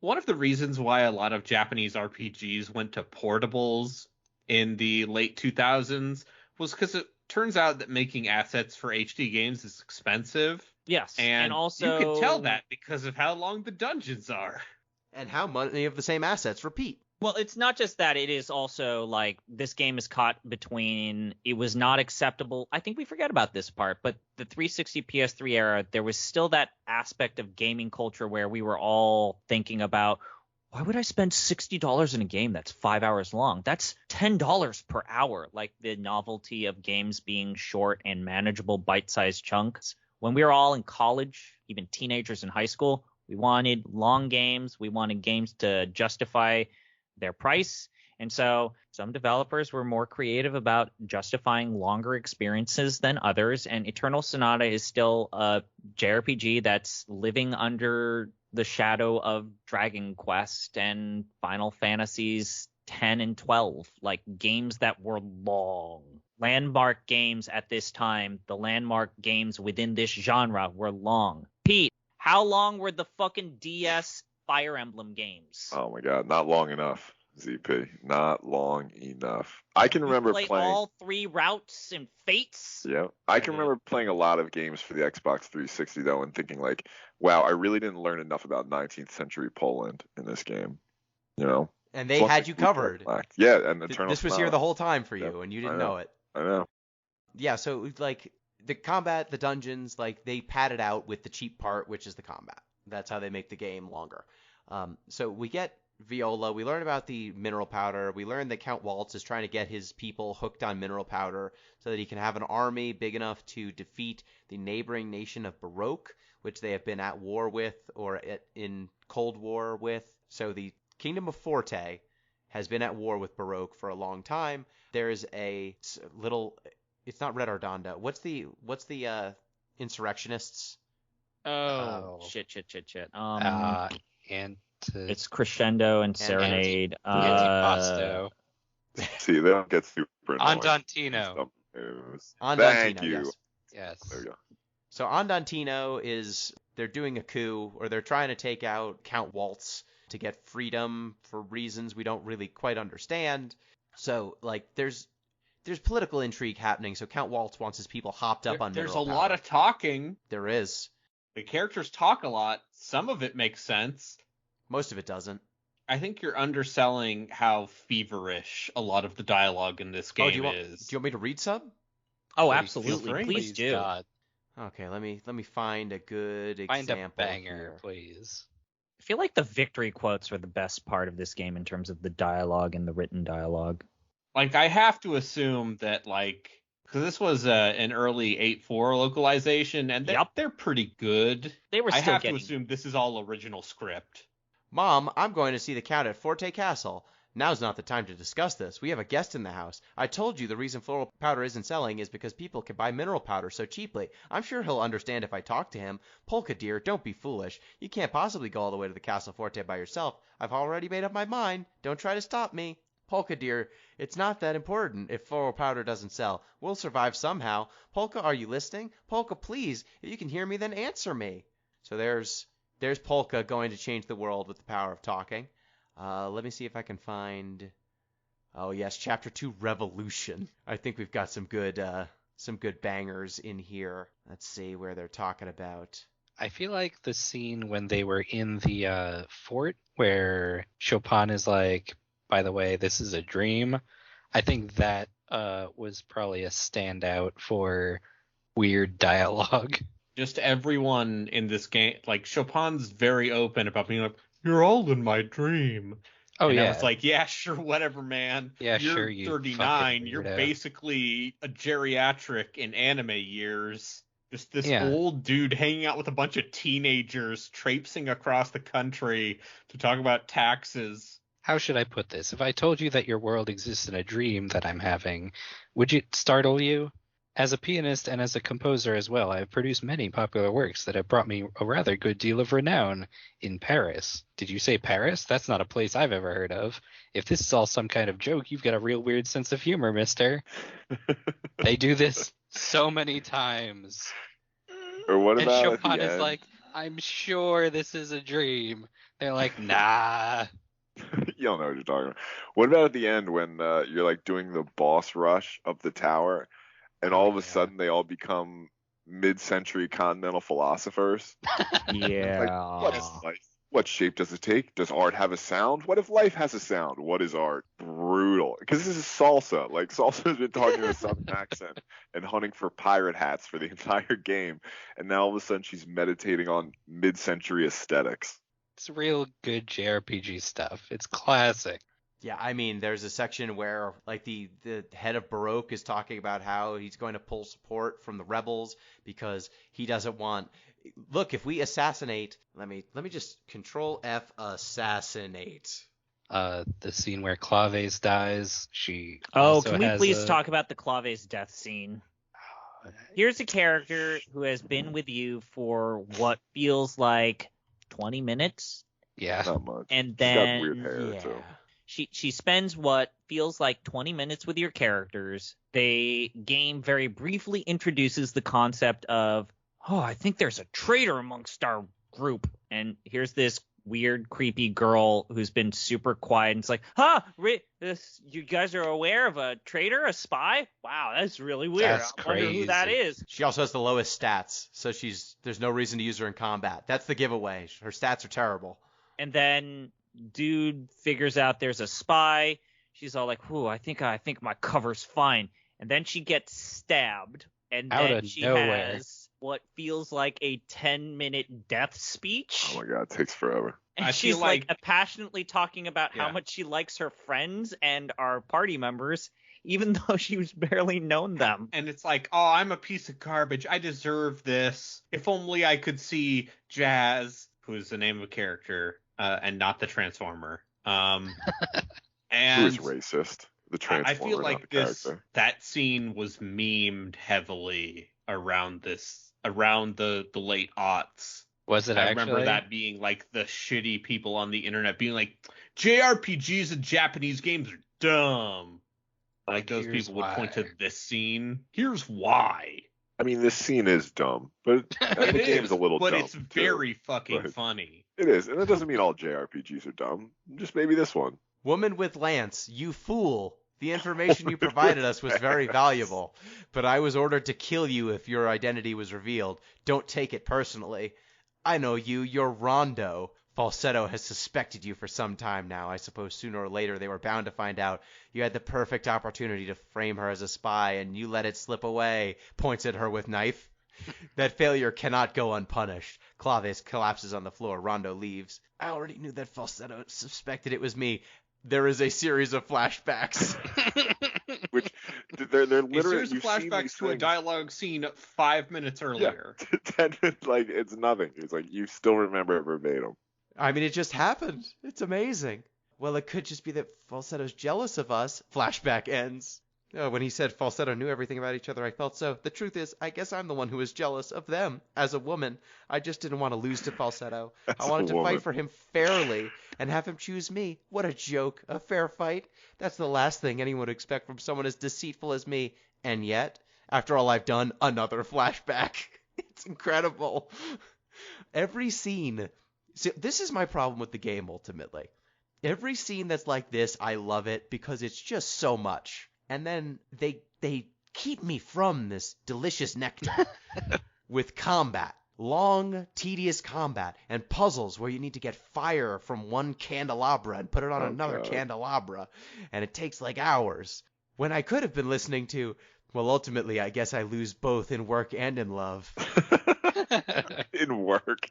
one of the reasons why a lot of Japanese RPGs went to portables in the late 2000s was because it turns out that making assets for HD games is expensive. Yes, And also you can tell that because of how long the dungeons are. And how many of the same assets repeat. Well, it's not just that. It is also like this game is caught between it was not acceptable. I think we forget about this part, but the 360 PS3 era, there was still that aspect of gaming culture where we were all thinking about, why would I spend $60 in a game that's 5 hours long? That's $10 per hour. Like the novelty of games being short and manageable bite-sized chunks. When we were all in college, even teenagers in high school, we wanted long games. We wanted games to justify their price. And so some developers were more creative about justifying longer experiences than others. And Eternal Sonata is still a JRPG that's living under the shadow of Dragon Quest and Final Fantasies 10 and 12, like games that were long. Landmark games at this time, the landmark games within this genre were long. Pete, how long were the fucking DS Fire Emblem games? Oh my god, not long enough, ZP. Not long enough. I can remember playing all 3 routes and fates. Yeah, I can remember playing a lot of games for the Xbox 360 though, and thinking like, wow, I really didn't learn enough about 19th century Poland in this game. And they had you covered. Yeah, and Eternal This was Sonata. here the whole time for you, Yeah, and you didn't I know know. it. I know. Yeah, so like the combat, the dungeons, like they pad it out with the cheap part, which is the combat. That's how they make the game longer. So we get Viola. We learn about the mineral powder. We learn that Count Waltz is trying to get his people hooked on mineral powder so that he can have an army big enough to defeat the neighboring nation of Baroque, which they have been at war with or in Cold War with. So the Kingdom of Forte has been at war with Baroque for a long time. There's a little. It's not Red Ardanda. What's the insurrectionists? Shit. And It's Crescendo and Serenade. Antipasto. See, they don't get super annoying. Andantino. Thank you. Yes. Yes. There we go. So Andantino they're doing a coup, or they're trying to take out Count Waltz to get freedom for reasons we don't really quite understand. So like there's political intrigue happening. So Count Waltz wants his people hopped up on There's a mineral lot powder. of talking. There is. The characters talk a lot. Some of it makes sense. Most of it doesn't. I think you're underselling how feverish a lot of the dialogue in this game is. Do you want me to read some? Oh, Please, absolutely. free. Please do. God. Okay, let me find a good Find example a banger, here. please. I feel like the victory quotes are the best part of this game in terms of the dialogue and the written dialogue. Like, I have to assume that, because this was an early 8.4 localization, and they're pretty good. They were I still have getting... to assume this is all original script. Mom, I'm going to see the Count at Forte Castle. Now's not the time to discuss this. We have a guest in the house. I told you the reason floral powder isn't selling is because people can buy mineral powder so cheaply. I'm sure he'll understand if I talk to him. Polka, dear, don't be foolish. You can't possibly go all the way to the Castle Forte by yourself. I've already made up my mind. Don't try to stop me. Polka, dear, it's not that important if floral powder doesn't sell. We'll survive somehow. Polka, are you listening? Polka, please. If you can hear me, then answer me. So there's Polka going to change the world with the power of talking. Let me see if I can find. Oh yes, Chapter 2 Revolution. I think we've got some good bangers in here. Let's see where they're talking about. I feel like the scene when they were in the fort where Chopin is like, by the way, this is a dream. I think that was probably a standout for weird dialogue. Just everyone in this game, like, Chopin's very open about being like, you're all in my dream. Oh, and yeah. I was like, yeah, sure, whatever, man. Yeah, you're sure, you 39. fucking You're weirdo. basically a geriatric in anime years. Just this Yeah. old dude hanging out with a bunch of teenagers, traipsing across the country to talk about taxes. How should I put this? If I told you that your world exists in a dream that I'm having, would it startle you? As a pianist and as a composer as well, I have produced many popular works that have brought me a rather good deal of renown in Paris. Did you say Paris? That's not a place I've ever heard of. If this is all some kind of joke, you've got a real weird sense of humor, mister. They do this so many times. Or what And about at Chopin the is end? like, I'm sure this is a dream. They're like, nah. You don't know what you're talking about. What about at the end when you're like doing the boss rush up the tower, and all of a sudden they all become mid-century continental philosophers? Yeah. What is life? What shape does it take? Does art have a sound? What if life has a sound? What is art? Brutal. Because this is salsa. Like, Salsa's been talking in a southern accent and hunting for pirate hats for the entire game, and now all of a sudden she's meditating on mid-century aesthetics. It's real good JRPG stuff. It's classic. Yeah, I mean, there's a section where like the head of Baroque is talking about how he's going to pull support from the rebels because he doesn't want. Look, if we assassinate, let me just Control F assassinate. The scene where Claves dies, she Oh, also can we has please a- talk about the Clave's death scene? Here's a character who has been with you for what feels like 20 minutes, Yeah. Not much. and She's got then weird hair too. she spends what feels like 20 minutes with your characters. The game very briefly introduces the concept of, oh, I think there's a traitor amongst our group. And here's this weird, creepy girl who's been super quiet. And it's like, you guys are aware of a traitor, a spy? Wow, that's really weird. That's I wonder who that crazy. is. She also has the lowest stats, so there's no reason to use her in combat. That's the giveaway. Her stats are terrible. And then dude figures out there's a spy. She's all like, "Ooh, I think my cover's fine." And then she gets stabbed, and Out then of she nowhere. has what feels like a 10-minute death speech. Oh my god, it takes forever. And I she's feel like- passionately talking about how Yeah. much she likes her friends and our party members, even though she's barely known them. And it's like, oh, I'm a piece of garbage. I deserve this. If only I could see Jazz, who is the name of a character, and not the Transformer. Who And is racist? The I Transformer, feel not like the character. that scene was memed heavily around the late aughts. Was it I actually? remember that being like the shitty people on the internet being like, JRPGs and Japanese games are dumb. Like those Here's people would point to why. this scene. Here's why. I mean, this scene is dumb, but the It game's is, a little but dumb. it's too. very fucking But- funny. It is, and that doesn't mean all JRPGs are dumb. Just maybe this one. Woman with lance, you fool. The information you provided us was very valuable, but I was ordered to kill you if your identity was revealed. Don't take it personally. I know you, you're Rondo. Falsetto has suspected you for some time now. I suppose sooner or later they were bound to find out. You had the perfect opportunity to frame her as a spy, and you let it slip away. Points at her with knife. That failure cannot go unpunished. Claves collapses on the floor. Rondo leaves. I already knew that Falsetto suspected it was me. There is a series of flashbacks. Which they're A literally series of you've seen flashbacks these to a things. dialogue scene 5 minutes earlier. 10 minutes, like it's nothing. It's like you still remember it verbatim. I mean, it just happened. It's amazing. Well, it could just be that Falsetto's jealous of us. Flashback ends. When he said Falsetto knew everything about each other, I felt so. The truth is, I guess I'm the one who was jealous of them as a woman. I just didn't want to lose to Falsetto. As I wanted a to woman. fight for him fairly and have him choose me. What a joke. A fair fight. That's the last thing anyone would expect from someone as deceitful as me. And yet, after all I've done, another flashback. It's incredible. Every scene. See, this is my problem with the game, ultimately. Every scene that's like this, I love it because it's just so much. And then they keep me from this delicious nectar with combat. Long, tedious combat and puzzles where you need to get fire from one candelabra and put it on another God. candelabra. And it takes like hours. When I could have been listening to, well, ultimately, I guess I lose both in work and in love. In work.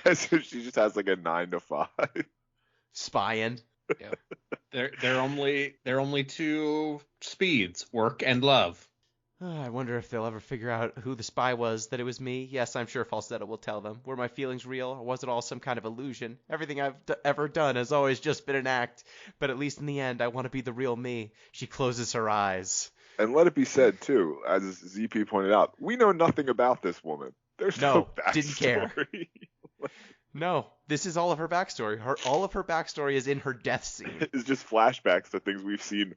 As if she just has like a 9 to 5. Spying. They're only two speeds: work and love. I wonder if they'll ever figure out who the spy was, that it was me. Yes, I'm sure Falsetto will tell them. Were my feelings real, or was it all some kind of illusion? Everything I've ever done has always just been an act, but at least in the end, I want to be the real me. She closes her eyes. And let it be said, too, as ZP pointed out, we know nothing about this woman. There's no backstory. Didn't care. No, this is all of her backstory. All of her backstory is in her death scene. It's just flashbacks to things we've seen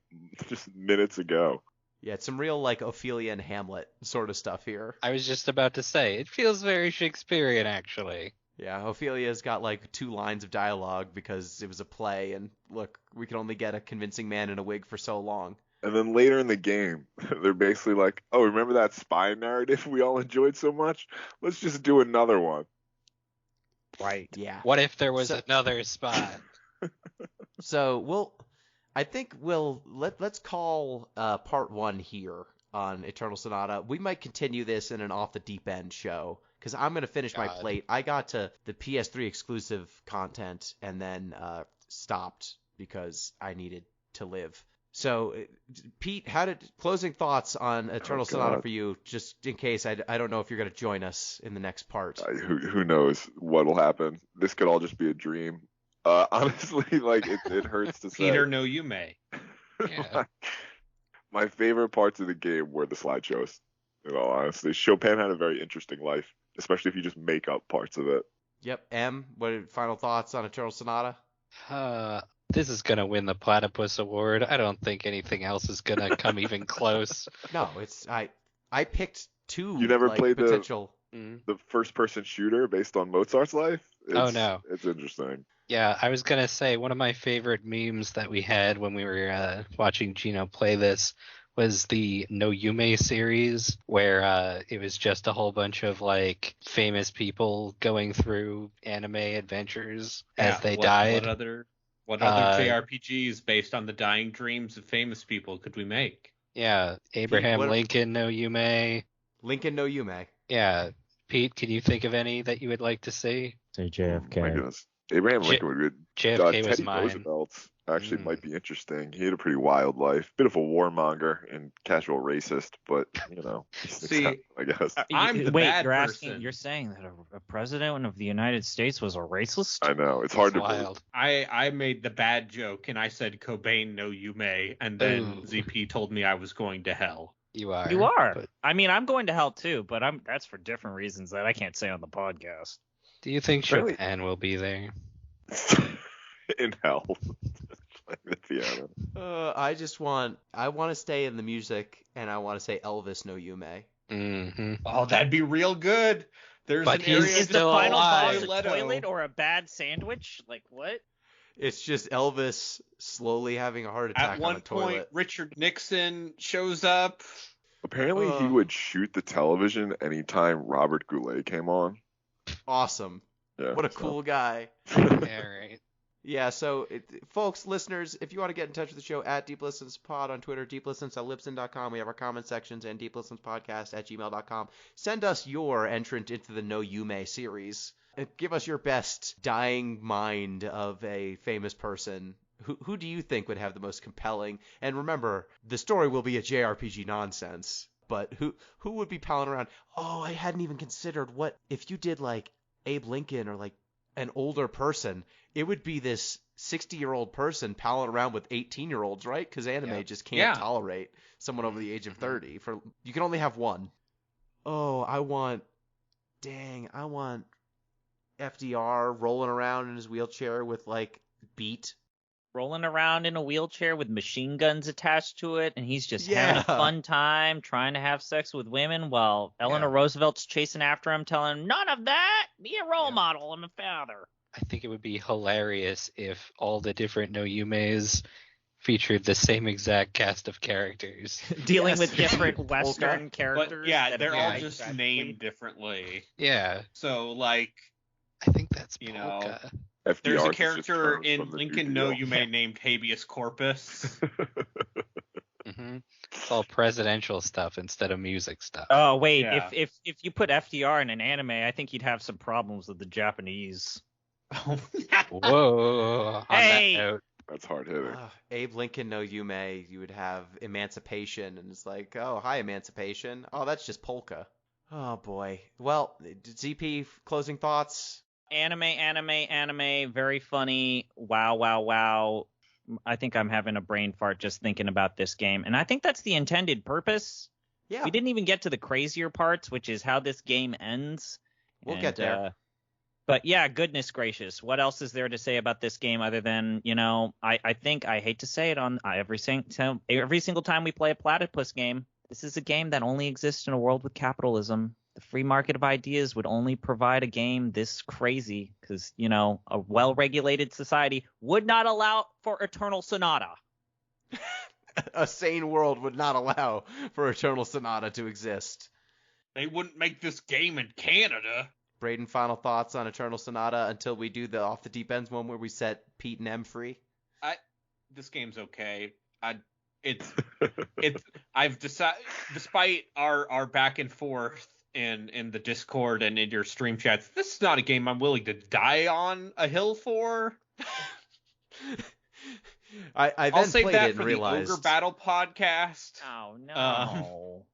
just minutes ago. Yeah, it's some real, like, Ophelia and Hamlet sort of stuff here. I was just about to say, it feels very Shakespearean, actually. Yeah, Ophelia's got, like, 2 lines of dialogue because it was a play, and look, we can only get a convincing man in a wig for so long. And then later in the game, they're basically like, oh, remember that spy narrative we all enjoyed so much? Let's just do another one. Right. Yeah. What if there was another spy? So let's call part 1 here on Eternal Sonata. We might continue this in an off the deep end show because I'm gonna finish my plate. I got to the PS3 exclusive content and then stopped because I needed to live. So, Pete, closing thoughts on Eternal Sonata for you, just in case I don't know if you're going to join us in the next part. Who knows what'll happen? This could all just be a dream. Honestly, like, it hurts to say. Peter No Yume. Yeah. My favorite parts of the game were the slideshows, in all honesty. Chopin had a very interesting life, especially if you just make up parts of it. Yep. What are final thoughts on Eternal Sonata? This is going to win the Platypus Award. I don't think anything else is going to come even close. No, I picked 2 You never played potential. The first-person shooter based on Mozart's life? Oh, no. It's interesting. Yeah, I was going to say one of my favorite memes that we had when we were watching Gino play this was the No Yume series, where it was just a whole bunch of, like, famous people going through anime adventures as they died. What other JRPGs based on the dying dreams of famous people could we make? Yeah, Abraham Lincoln No Yume. Lincoln No Yume. Yeah. Pete, can you think of any that you would like to see? Say JFK. Oh my goodness. Abraham Lincoln would be JFK was Teddy mine. Roosevelt actually might be interesting. He had a pretty wild life. Bit of a warmonger and casual racist, but, you know. See, I guess. I'm the Wait, bad you're person. you're saying that a president of the United States was a racist? I know. It's hard to wild. I made the bad joke and I said Cobain No Yume, and then Ooh. ZP told me I was going to hell. You are. You are. But I mean, I'm going to hell too, but that's for different reasons that I can't say on the podcast. do you think Really? Chopin will be there? in hell. Playing the piano. I want to stay in the music, and I want to say Elvis No Yume. Mm-hmm. Oh, that'd be real good. There's But an he's area Is the still final boss alive. a toilet or a bad sandwich? Like what? It's just Elvis slowly having a heart attack At on one a point, toilet. Richard Nixon shows up. Apparently, he would shoot the television anytime Robert Goulet came on. Awesome. Yeah, What a so- cool guy. Yeah, right. Yeah, so, folks, listeners, if you want to get in touch with the show, at DeepListensPod on Twitter, deeplistens@libsyn.com. We have our comment sections, and deeplistenspodcast@gmail.com. Send us your entrant into the No Yume series. Give us your best dying mind of a famous person. Who do you think would have the most compelling? And remember, the story will be a JRPG nonsense, but who would be palling around? Oh, I hadn't even considered what if you did, like, Abe Lincoln or, like, an older person. It would be this 60-year-old person palling around with 18-year-olds, right? Because anime just can't tolerate someone over the age of 30. You can only have one. Oh, I want FDR rolling around in his wheelchair with, like, beat. Rolling around in a wheelchair with machine guns attached to it, and he's just having a fun time trying to have sex with women while Eleanor Roosevelt's chasing after him, telling him, none of that! Be a role model, I'm a father. I think it would be hilarious if all the different No Yumes featured the same exact cast of characters. Dealing with different Western characters. But yeah, that they're are all just exactly- named differently. Yeah, So, like, I think that's You know, Polka. FDR there's a just character comes in from the Lincoln New No Deal. Yume named Habeas Corpus. Mm-hmm. It's all presidential stuff instead of music stuff. Oh wait, Yeah. if you put FDR in an anime, I think you'd have some problems with the Japanese. Oh, Whoa. On Hey! that note, That's hard hitting. Abe Lincoln, No Yume, you would have Emancipation, and it's like, oh, hi, Emancipation. Oh, that's just polka. Oh, boy. Well, ZP, closing thoughts? Anime, very funny. Wow, wow, wow. I think I'm having a brain fart just thinking about this game. And I think that's the intended purpose. Yeah. We didn't even get to the crazier parts, which is how this game ends. We'll get there. But yeah, goodness gracious. What else is there to say about this game other than, I think I hate to say it on every single time we play a platypus game, this is a game that only exists in a world with capitalism. The free market of ideas would only provide a game this crazy because, a well-regulated society would not allow for Eternal Sonata. A sane world would not allow for Eternal Sonata to exist. They wouldn't make this game in Canada. Braden, final thoughts on Eternal Sonata until we do the Off the Deep Ends one where we set Pete and M free? This game's okay. I've decided, despite our back and forth in the Discord and in your stream chats, this is not a game I'm willing to die on a hill for. I'll save that for the Ogre Battle podcast. Oh no.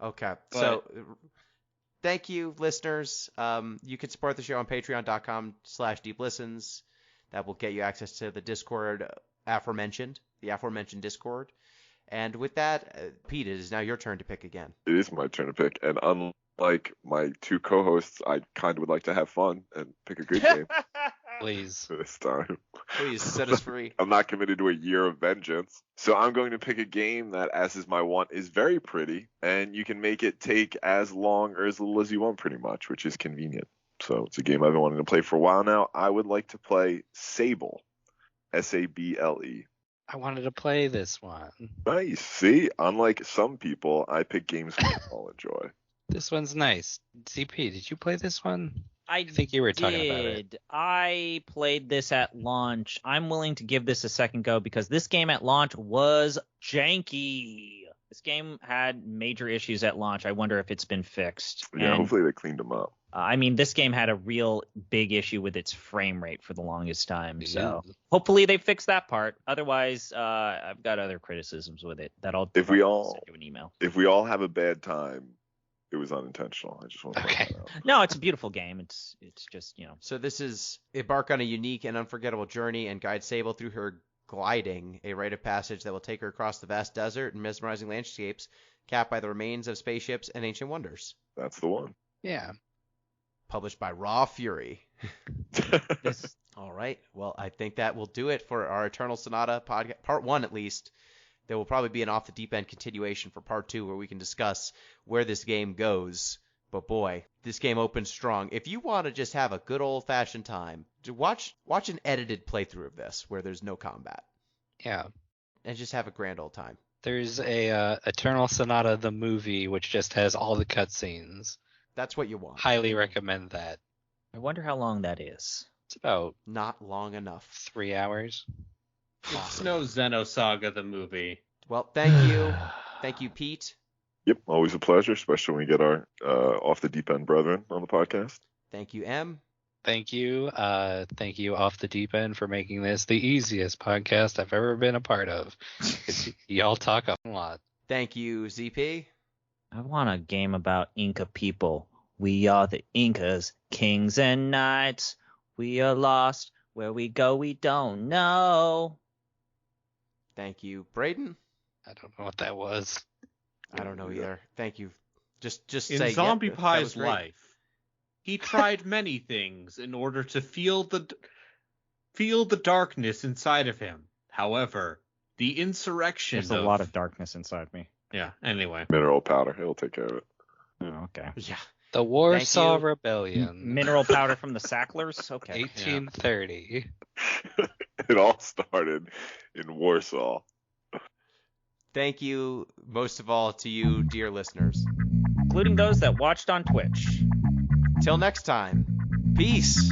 Okay, so thank you, listeners. You can support the show on patreon.com/deeplistens. That will get you access to the Discord the aforementioned Discord. And with that, Pete, it is now your turn to pick again. It is my turn to pick, and unlike my two co-hosts, I kind of would like to have fun and pick a good game. Please. This time. Please set us free. I'm not committed to a year of vengeance. So I'm going to pick a game that, as is my want, is very pretty, and you can make it take as long or as little as you want pretty much, which is convenient. So it's a game I've been wanting to play for a while now. I would like to play Sable. Sable. I wanted to play this one. Nice. See, unlike some people, I pick games we all enjoy. This one's nice. ZP, did you play this one? I think you were talking about it. I played this at launch. I'm willing to give this a second go because this game at launch was janky. This game had major issues at launch. I wonder if it's been fixed. Yeah, hopefully they cleaned them up. This game had a real big issue with its frame rate for the longest time. So hopefully they fix that part. Otherwise, I've got other criticisms with it that I'll send you an email. If we all have a bad time, it was unintentional. I just want to point that out. No, it's a beautiful game. It's just, So this is embark on a unique and unforgettable journey and guide Sable through her gliding, a rite of passage that will take her across the vast desert and mesmerizing landscapes, capped by the remains of spaceships and ancient wonders. That's the one. Yeah. Published by Raw Fury. All right. Well, I think that will do it for our Eternal Sonata podcast, part 1 at least. There will probably be an Off the Deep End continuation for part 2 where we can discuss where this game goes. But boy, this game opens strong. If you want to just have a good old-fashioned time, watch an edited playthrough of this where there's no combat. Yeah. And just have a grand old time. There's a Eternal Sonata the movie which just has all the cutscenes. That's what you want. Highly recommend that. I wonder how long that is. It's about not long enough. 3 hours. It's no Xenosaga the movie. Well, thank you. Thank you, Pete. Yep, always a pleasure, especially when we get our Off the Deep End brethren on the podcast. Thank you, M. Thank you. Thank you, Off the Deep End, for making this the easiest podcast I've ever been a part of. Y'all talk a lot. Thank you, ZP. I want a game about Inca people. We are the Incas, kings and knights. We are lost. Where we go, we don't know. Thank you, Braden. I don't know what that was. I don't know either. Thank you. Just in say ZombiePie's life, he tried many things in order to feel the darkness inside of him. However, the insurrection. There's a lot of darkness inside me. Yeah. Anyway, mineral powder. It'll take care of it. Oh, okay. Yeah. The Warsaw Rebellion. Mineral powder from the Sacklers? Okay. 1830. Yeah. It all started in Warsaw. Thank you, most of all, to you, dear listeners. Including those that watched on Twitch. Till next time, peace.